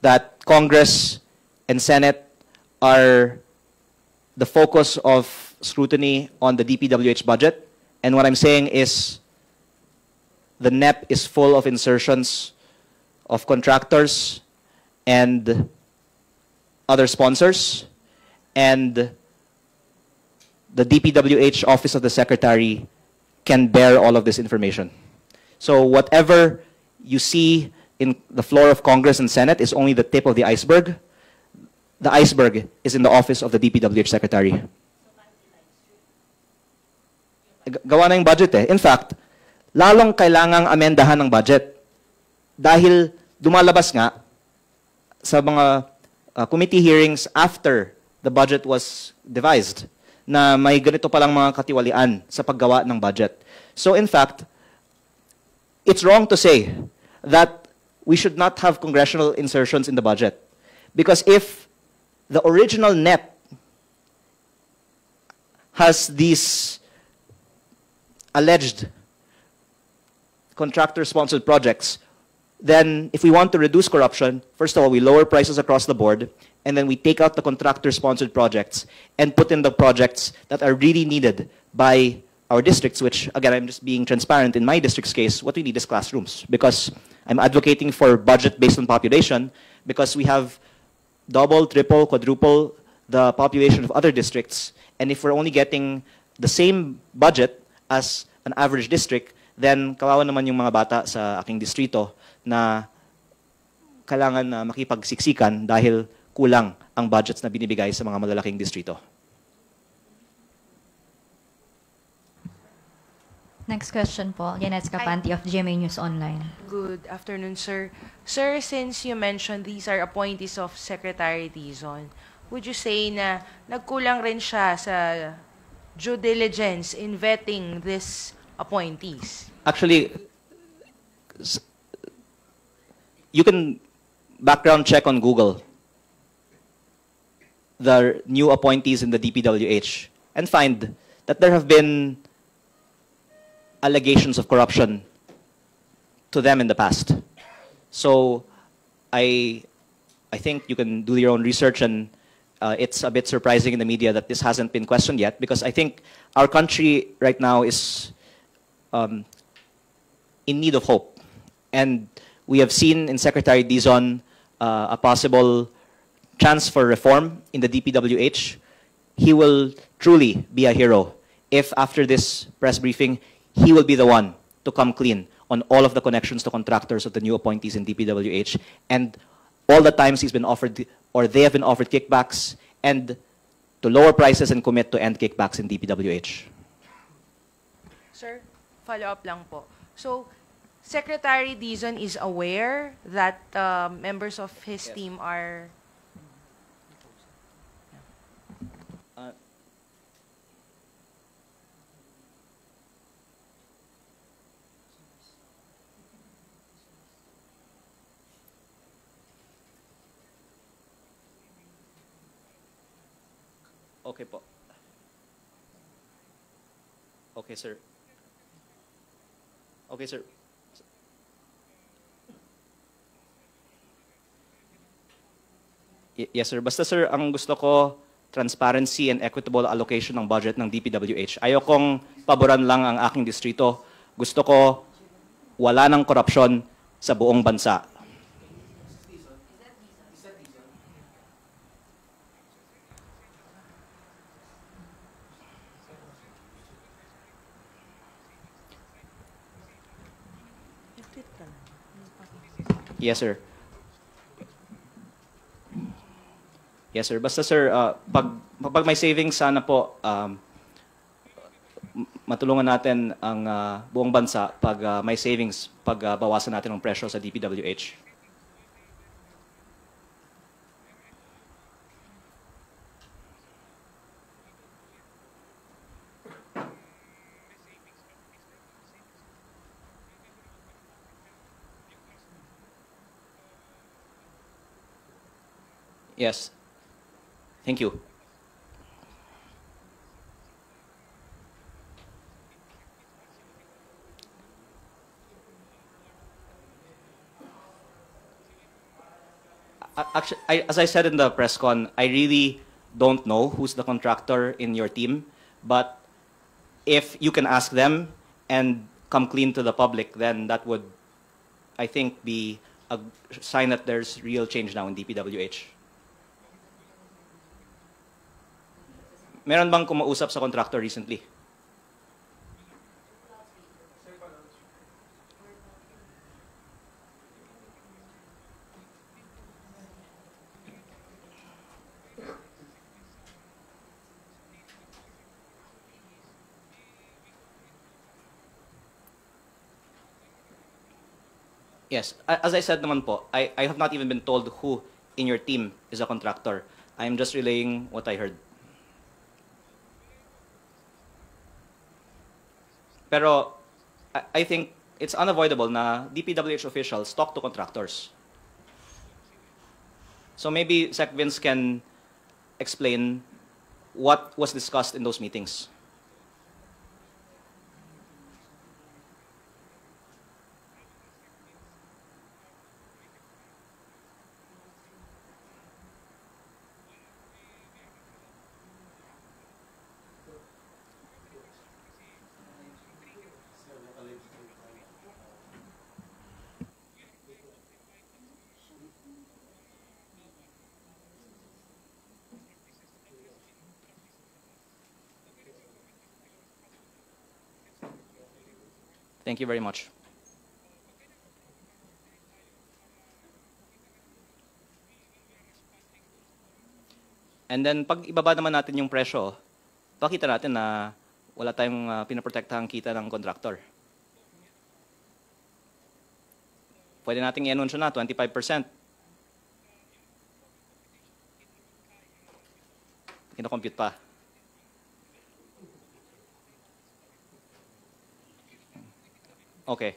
that Congress and Senate are the focus of scrutiny on the DPWH budget. And what I'm saying is the NEP is full of insertions of contractors and other sponsors, and the DPWH Office of the Secretary can bear all of this information. So whatever you see in the floor of Congress and Senate is only the tip of the iceberg. The iceberg is in the office of the DPWH Secretary. Gawa na yung budget eh. In fact, lalong kailangang amendahan ng budget dahil dumalabas nga sa mga committee hearings after the budget was devised na may ganito palang mga katiwalian sa paggawa ng budget. So in fact, it's wrong to say that we should not have congressional insertions in the budget. Because if the original NEP has these alleged contractor-sponsored projects, then if we want to reduce corruption, first of all, we lower prices across the board, and then we take out the contractor-sponsored projects and put in the projects that are really needed by our districts, which, again, I'm just being transparent. In my district's case, what we need is classrooms, because I'm advocating for budget based on population, because we have double, triple, quadruple the population of other districts, and if we're only getting the same budget as an average district, then kawawa naman yung mga bata sa aking distrito na kailangan na makipagsiksikan dahil kulang ang budgets na binibigay sa mga malalaking distrito. Next question po, Yanet Capanti of GMA News Online. Good afternoon, sir. Sir, since you mentioned these are appointees of Secretary Dizon, would you say na nagkulang rin siya sa due diligence in vetting these appointees? Actually, you can background check on Google the new appointees in the DPWH and find that there have been allegations of corruption to them in the past. So I think you can do your own research, and it's a bit surprising in the media that this hasn't been questioned yet, because I think our country right now is in need of hope. And we have seen in Secretary Dizon a possible chance for reform in the DPWH. He will truly be a hero if after this press briefing, he will be the one to come clean on all of the connections to contractors of the new appointees in DPWH, and all the times he's been offered, or they have been offered kickbacks, and to lower prices and commit to end kickbacks in DPWH. Sir, follow-up lang po. So, Secretary Dizon is aware that members of his team are... Okay po. Okay, sir. Okay, sir. Yes, sir. Basta, sir, ang gusto ko, transparency and equitable allocation ng budget ng DPWH. Ayokong paboran lang ang aking distrito. Gusto ko wala ng korupsyon sa buong bansa. Yes, sir. Yes, sir. Basta, sir, pag may savings, sana po matulungan natin ang buong bansa pag may savings, pag bawasan natin ang presyo sa DPWH. Yes. Thank you. Actually, as I said in the press con, I really don't know who's the contractor in your team, but if you can ask them and come clean to the public, then that would, I think, be a sign that there's real change now in DPWH. Meron bang kumausap sa contractor recently? Yes, as I said naman po, I have not even been told who in your team is a contractor. I'm just relaying what I heard. Pero I think it's unavoidable na DPWH officials talk to contractors. So maybe Sec Vince can explain what was discussed in those meetings. Thank you very much. And then, pag ibaba naman natin yung presyo, pakita natin na wala tayong pinaprotektahang kita ng contractor. Pwede nating i-anunsyo na 25%. Kino-compute pa. Okay.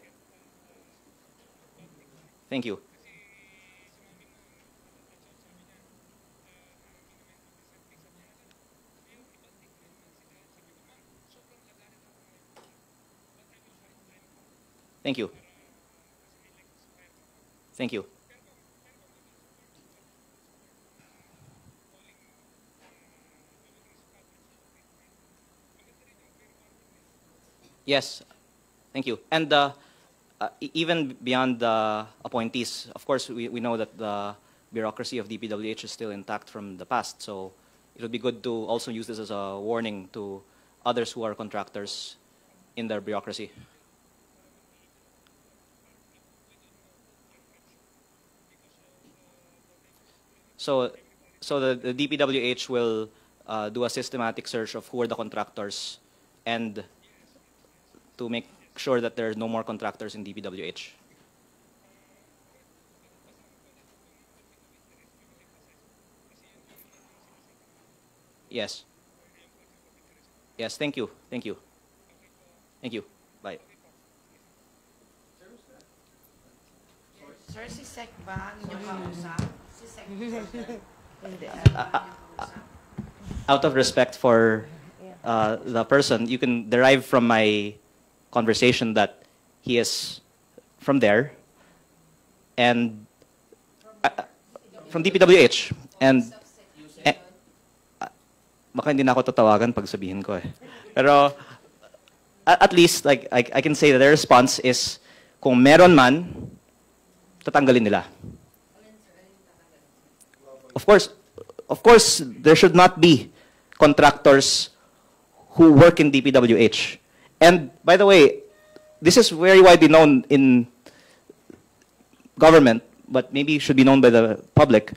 Thank you. Thank you. Thank you. Yes. Thank you. And even beyond the appointees, of course, we know that the bureaucracy of DPWH is still intact from the past. So it would be good to also use this as a warning to others who are contractors in their bureaucracy. So the DPWH will do a systematic search of who are the contractors and to make sure that there are no more contractors in DPWH. Yes. Yes, thank you. Thank you. Thank you. Bye. Sir, si Sec ba ang inyong kausap? Si Sec. Out of respect for the person, you can derive from my conversation that he is from there, and from DPWH, and baka hindi na ako tatawagan pag sabihin ko eh. Pero at least like I can say that their response is kung meron man, tatanggalin nila. Of course, there should not be contractors who work in DPWH. And by the way, this is very widely known in government, but maybe should be known by the public.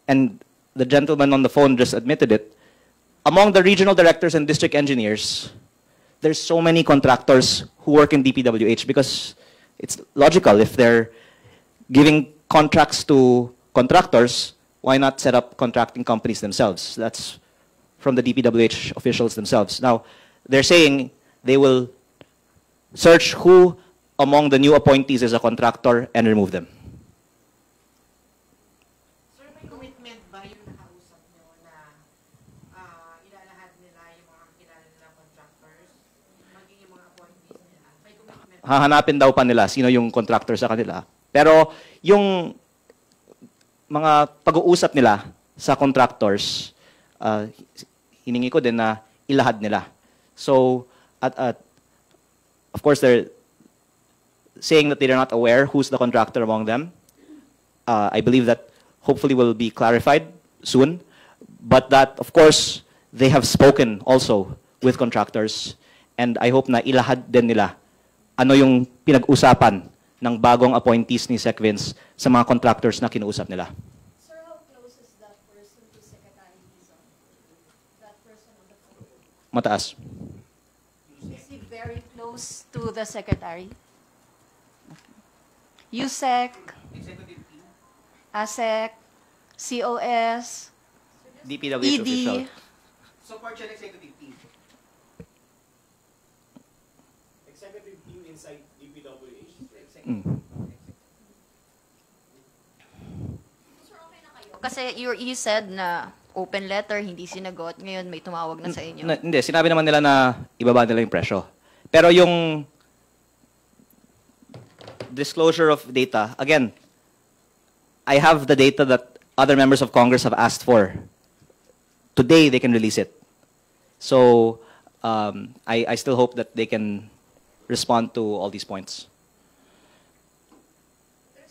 And the gentleman on the phone just admitted it. Among the regional directors and district engineers, there's so many contractors who work in DPWH because it's logical. If they're giving contracts to contractors, why not set up contracting companies themselves? That's from the DPWH officials themselves. Now, they're saying they will search who among the new appointees is a contractor and remove them. Sir, may commitment ba yung nakausap nyo na ilalahad nila yung mga kilala nila contractors, maging yung mga appointees nila? May commitment? Hahanapin daw pa nila sino yung contractor sa kanila. Pero yung mga pag-uusap nila sa contractors, hiningi ko din na ilahad nila. So, of course, they're saying that they're not aware who's the contractor among them. I believe that hopefully will be clarified soon. But that, of course, they have spoken also with contractors. And I hope na ilahad din nila ano yung pinag-usapan ng bagong appointees ni Sec Vince sa mga contractors na kinuusap nila. Sir, how close is that person to Secretary Dizon? That person on the phone? Mataas. Is he very close to the secretary? USEC, ASEC, COS, DPWH ED. official. Support siya ng executive team. Executive team inside DPWH. Kasi you said na open letter, hindi sinagot. Ngayon may tumawag na sa inyo. Hindi, sinabi naman nila na ibaba nila yung presyo. Pero yung disclosure of data, again, I have the data that other members of Congress have asked for. Today, they can release it. So, I still hope that they can respond to all these points.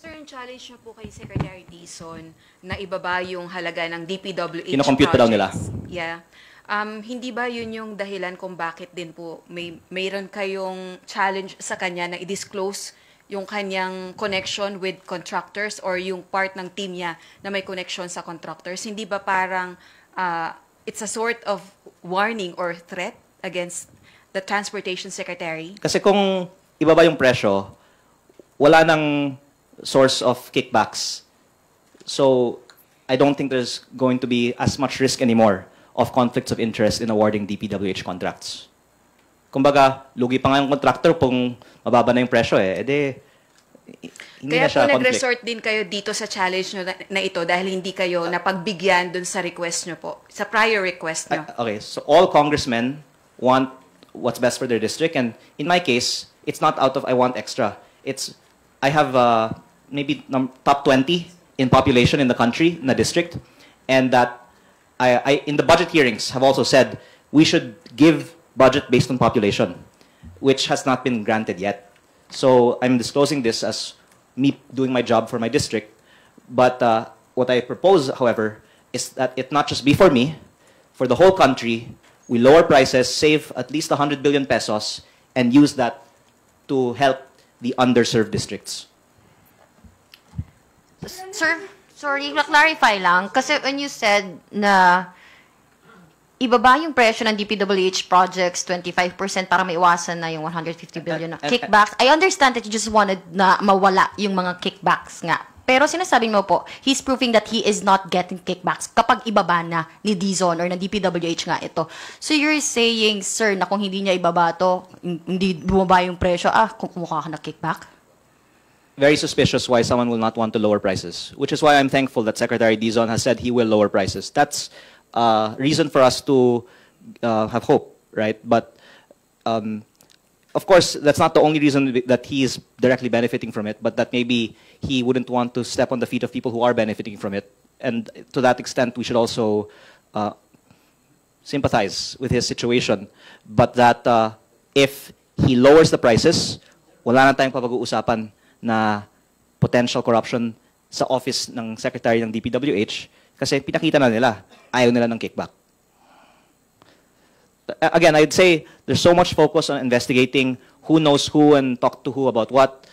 Sir, yung challenge niyo po kay Secretary Dizon na ibaba yung halaga ng DPWH Kino-compute pa daw nila. Yeah. Hindi ba yun yung dahilan kung bakit din po mayroon kayong challenge sa kanya na i-disclose yung kanyang connection with contractors or yung part ng team niya na may connection sa contractors? Hindi ba parang it's a sort of warning or threat against the Transportation Secretary? Kasi kung ibaba yung presyo, wala nang source of kickbacks. So, I don't think there's going to be as much risk anymore of conflicts of interest in awarding DPWH contracts. Kumbaga, lugi pa nga yung contractor kung mababa na yung presyo eh. Hindi Kaya na siya po conflict. nag-resort din kayo dito sa challenge nyo na ito dahil hindi kayo napagbigyan dun sa request nyo po, sa prior request nyo. Okay, so all congressmen want what's best for their district, and in my case, it's not out of I want extra. It's I have maybe top 20 in population in the country, in the district, and that I in the budget hearings have also said we should give budget based on population, which has not been granted yet. So I'm disclosing this as me doing my job for my district. But what I propose, however, is that it not just be for me, for the whole country, we lower prices, save at least 100 billion pesos, and use that to help the underserved districts. Sir, sorry, clarify lang. Kasi when you said na ibaba yung presyo ng DPWH projects 25% para maiwasan na yung 150 billion na kickbacks, I understand that you just wanted na mawala yung mga kickbacks nga. Pero sinasabi mo po, he's proving that he is not getting kickbacks kapag ibaba na ni Dizon or ng DPWH nga ito. So you're saying, sir, na kung hindi niya ibaba to, hindi bumaba yung presyo, kumukha ka na kickback? Very suspicious why someone will not want to lower prices, which is why I'm thankful that Secretary Dizon has said he will lower prices. That's reason for us to have hope, right? But of course, that's not the only reason that he is directly benefiting from it, but that maybe he wouldn't want to step on the feet of people who are benefiting from it. And to that extent, we should also sympathize with his situation. But that if he lowers the prices, wala na tayong papag-uusapan na potential corruption sa office ng Secretary ng DPWH kasi pinakita na nila, ayaw nila ng kickback. Again, I'd say there's so much focus on investigating who knows who and talk to who about what.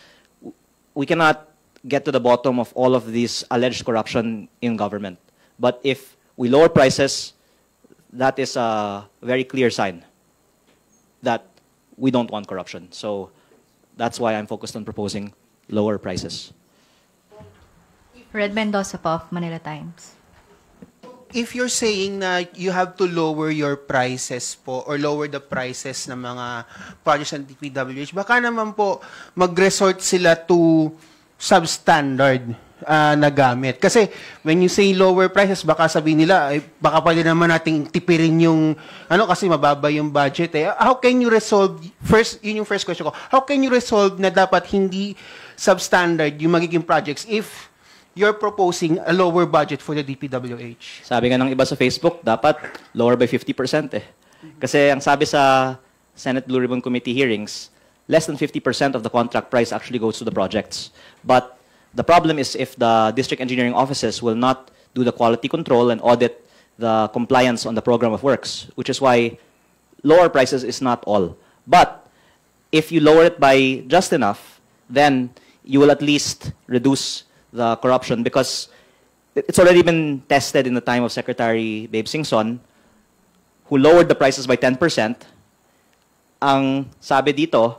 We cannot get to the bottom of all of this alleged corruption in government. But if we lower prices, that is a very clear sign that we don't want corruption. So that's why I'm focused on proposing lower prices. Red Mendoza po of Manila Times. If you're saying na you have to lower your prices po or lower the prices ng mga projects ng DPWH, baka naman po mag-resort sila to substandard na gamit. Kasi when you say lower prices, baka sabihin nila, baka pwede naman nating tipirin yung, kasi mababa yung budget. How can you resolve, yun yung first question ko, how can you resolve na dapat hindi substandard yung magiging projects if you're proposing a lower budget for the DPWH? Sabi nga ng iba sa Facebook, dapat lower by 50% eh. Kasi ang sabi sa Senate Blue Ribbon Committee hearings, less than 50% of the contract price actually goes to the projects. But the problem is if the district engineering offices will not do the quality control and audit the compliance on the program of works, which is why lower prices is not all. But if you lower it by just enough, then you will at least reduce the corruption because it's already been tested in the time of Secretary Babe Singson, who lowered the prices by 10%. Ang sabi dito,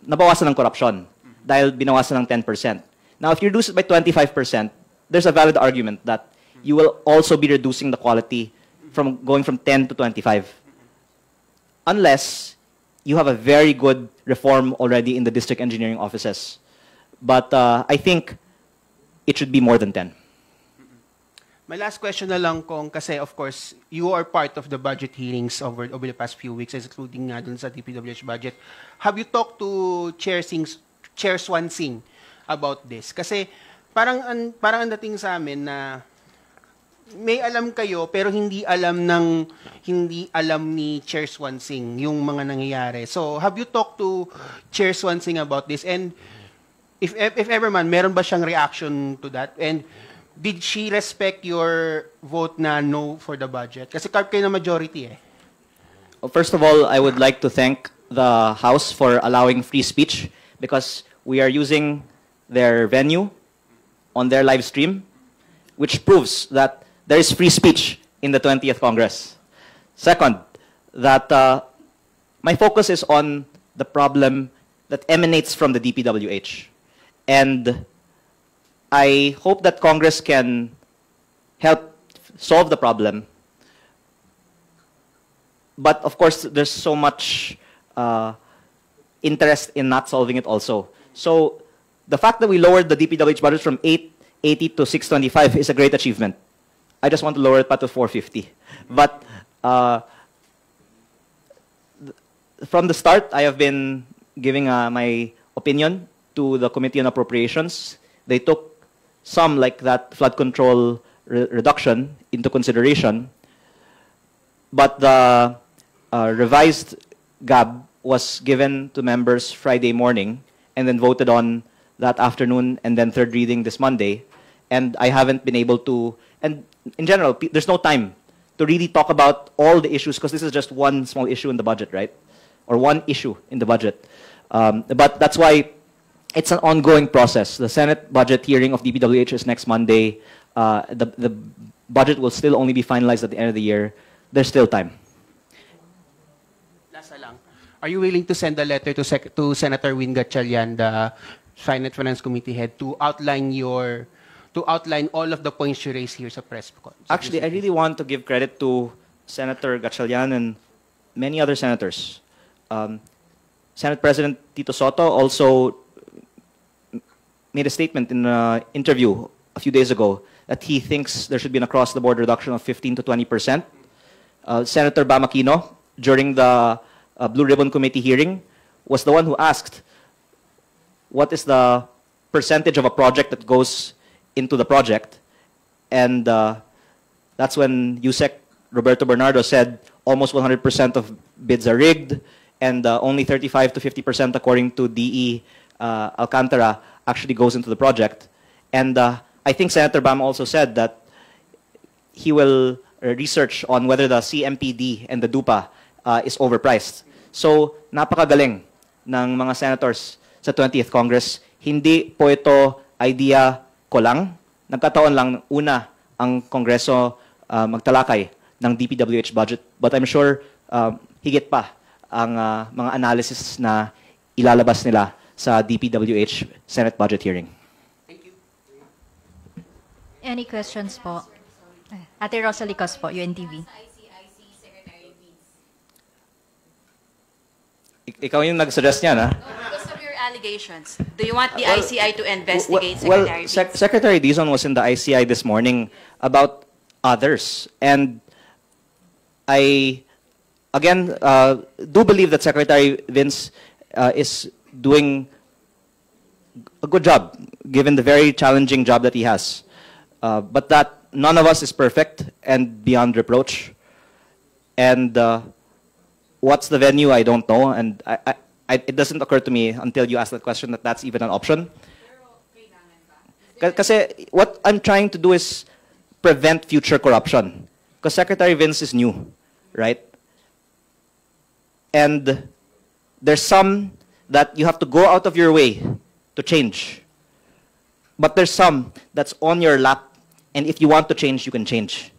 nabawasan ng corruption dahil binawasan ng 10%. Now, if you reduce it by 25%, there's a valid argument that you will also be reducing the quality from going from 10 to 25. Unless you have a very good reform already in the district engineering offices. But I think it should be more than 10. My last question na lang kung, kasi of course, you are part of the budget hearings over the past few weeks, including nga dun sa DPWH budget. Have you talked to Chair Swan Singh about this? Kasi parang ang dating sa amin na may alam kayo pero hindi alam ni Chair Swan Singh yung mga nangyayari. So, have you talked to Chair Swan Singh about this? And if ever man, meron ba siyang reaction to that? And did she respect your vote na no for the budget? Kasi carp kayo na majority eh. First of all, I would like to thank the House for allowing free speech because we are using their venue on their live stream, which proves that there is free speech in the 20th Congress. Second, that my focus is on the problem that emanates from the DPWH. And I hope that Congress can help solve the problem. But of course, there's so much interest in not solving it also. So the fact that we lowered the DPWH budget from 880 to 625 is a great achievement. I just want to lower it to 450. But from the start, I have been giving my opinion to the Committee on Appropriations. They took some, like that flood control reduction, into consideration. But the revised GAB was given to members Friday morning and then voted on that afternoon and then third reading this Monday. And I haven't been able to, and in general, there's no time to really talk about all the issues because this is just one small issue in the budget, right? Or one issue in the budget. But that's why it's an ongoing process. The Senate budget hearing of DPWH is next Monday. The budget will still only be finalized at the end of the year. There's still time. Last lang. Are you willing to send a letter to Senator Win Gatchalian, the Finance Committee head, to outline all of the points you raised here sa press? Actually, I really want to give credit to Senator Gatchalian and many other senators. Senate President Tito Soto also made a statement in an interview a few days ago that he thinks there should be an across-the-board reduction of 15 to 20%. Senator Bamakino, during the Blue Ribbon Committee hearing was the one who asked, what is the percentage of a project that goes into the project? And that's when USEC Roberto Bernardo said almost 100% of bids are rigged, and only 35 to 50%, according to DE Alcantara, actually goes into the project. And I think Senator Bam also said that he will research on whether the CMPD and the DUPA is overpriced. So, napakagaling ng mga senators sa 20th Congress. Hindi po ito idea ko lang. Nagkataon lang, una, ang Kongreso magtalakay ng DPWH budget. But I'm sure higit pa ang mga analysis na ilalabas nila sa DPWH Senate budget hearing. Any questions po? Ate Rosalicos po, UNTV. Ikaw yung nag-suggest niyan, ha? Because of your allegations, do you want the ICI to investigate Well, Secretary Beats? Secretary Dizon was in the ICI this morning about others. And I, again, do believe that Secretary Vince is doing a good job, given the very challenging job that he has. But that none of us is perfect and beyond reproach. And what's the venue, I don't know. And it doesn't occur to me until you ask that question that that's even an option. Kasi what I'm trying to do is prevent future corruption. Because Secretary Vince is new, right? And there's some that you have to go out of your way to change. But there's some that's on your lap, and if you want to change, you can change.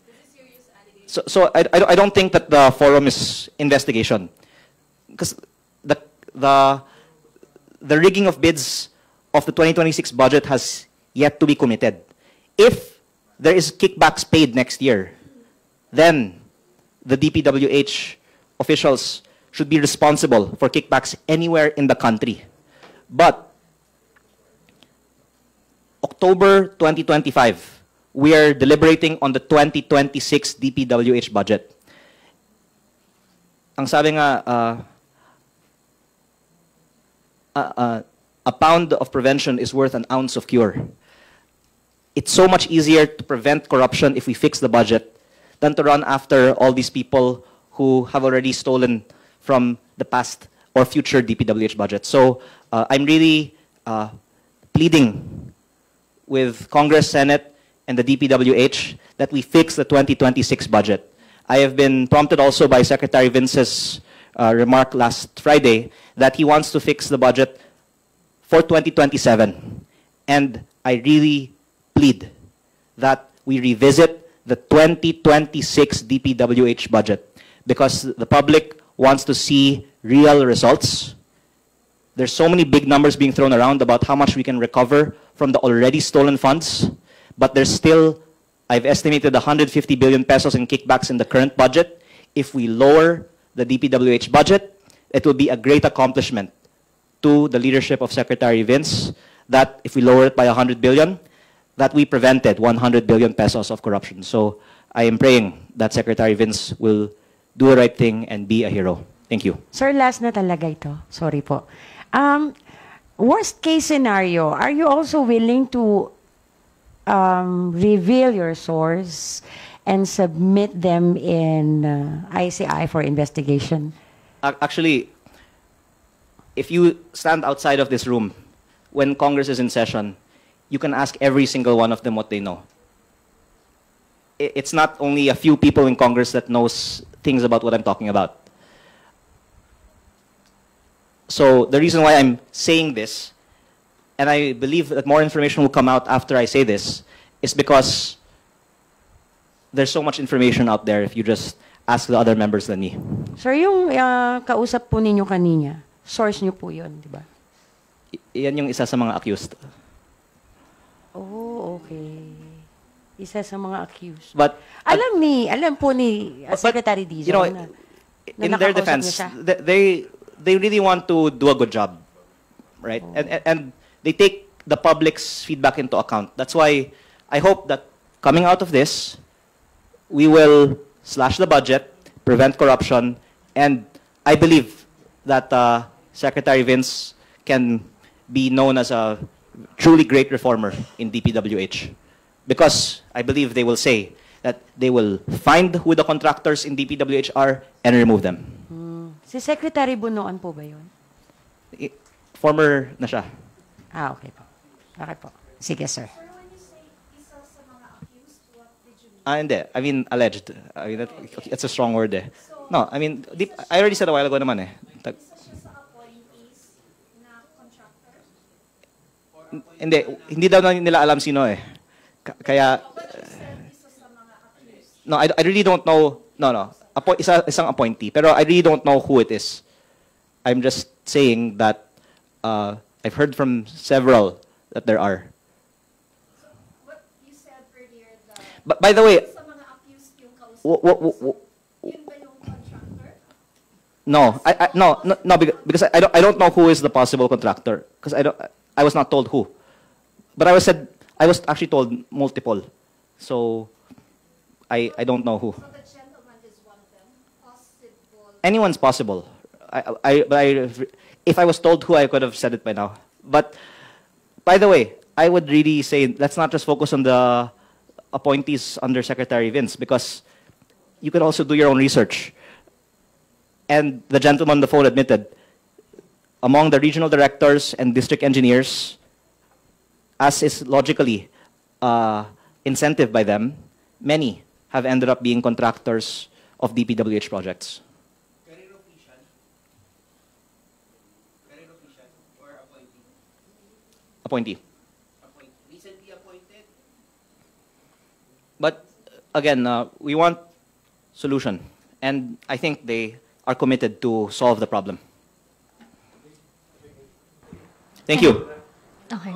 So I don't think that the forum is investigation. Because the rigging of bids of the 2026 budget has yet to be committed. If there is kickbacks paid next year, then the DPWH officials should be responsible for kickbacks anywhere in the country. But October 2025, we are deliberating on the 2026 DPWH budget. Ang sabi nga, a pound of prevention is worth an ounce of cure. It's so much easier to prevent corruption if we fix the budget than to run after all these people who have already stolen from the past or future DPWH budget. So I'm really pleading with Congress, Senate, and the DPWH that we fix the 2026 budget. I have been prompted also by Secretary Vince's remark last Friday that he wants to fix the budget for 2027. And I really plead that we revisit the 2026 DPWH budget because the public wants to see real results. There's so many big numbers being thrown around about how much we can recover from the already stolen funds, but there's still, I've estimated 150 billion pesos in kickbacks in the current budget. If we lower the DPWH budget, it will be a great accomplishment to the leadership of Secretary Vince that if we lower it by 100 billion, that we prevented 100 billion pesos of corruption. So I am praying that Secretary Vince will do the right thing and be a hero. Thank you. Sir, last na talaga ito. Sorry po. Worst case scenario, are you also willing to reveal your source and submit them in ICI for investigation? Actually, if you stand outside of this room when Congress is in session, you can ask every single one of them what they know. It's not only a few people in Congress that knows things about what I'm talking about. So the reason why I'm saying this, and I believe that more information will come out after I say this, is because there's so much information out there if you just ask the other members than me. Sir, yung kausap po ninyo kanina, source nyo po yun, di ba? Yan yung isa sa mga accused. Oh, okay. Isa sa mga accused. But alam po ni Secretary Dizon, you know, na in their nakakausap defense, niyo siya. they really want to do a good job, right? Oh. And they take the public's feedback into account. That's why I hope that coming out of this, we will slash the budget, prevent corruption, and I believe that Secretary Vince can be known as a truly great reformer in DPWH. Because I believe they will say that they will find who the contractors in DPWH are and remove them. Si Secretary Bunoan po ba yun? Former na siya. Ah, okay po. Okay po. Sige, sir. Hindi. I mean, alleged. I mean, it's a strong word eh. No, I mean, I already said a while ago naman eh. Hindi daw nila alam sino eh. Kaya, no, I really don't know. No. Isang appointee. Pero I really don't know who it is. I'm just saying that I've heard from several that there are. But you said earlier that But by the way, sa mga accused yung kausap, yun ba yung contractor? No, because I don't know who is the possible contractor because I was not told who, but I was actually told multiple, so I don't know who. So the gentleman is one of them. Possible. Anyone's possible. If I was told who, I could have said it by now. But by the way, I would really say let's not just focus on the appointees under Secretary Vince because you can also do your own research. And the gentleman on the phone admitted, among the regional directors and district engineers, as is logically incentive by them, many have ended up being contractors of DPWH projects. Appointee. Recently appointed? But again, we want solution. And I think they are committed to solve the problem. Thank you. Okay.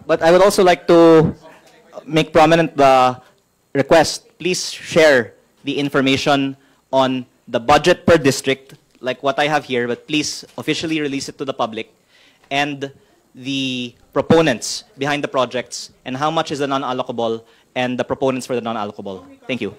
But I would also like to make prominent the request. Please share the information on the budget per district, like what I have here, but please officially release it to the public, and the proponents behind the projects, and how much is the non-allocable, and the proponents for the non-allocable. Thank you.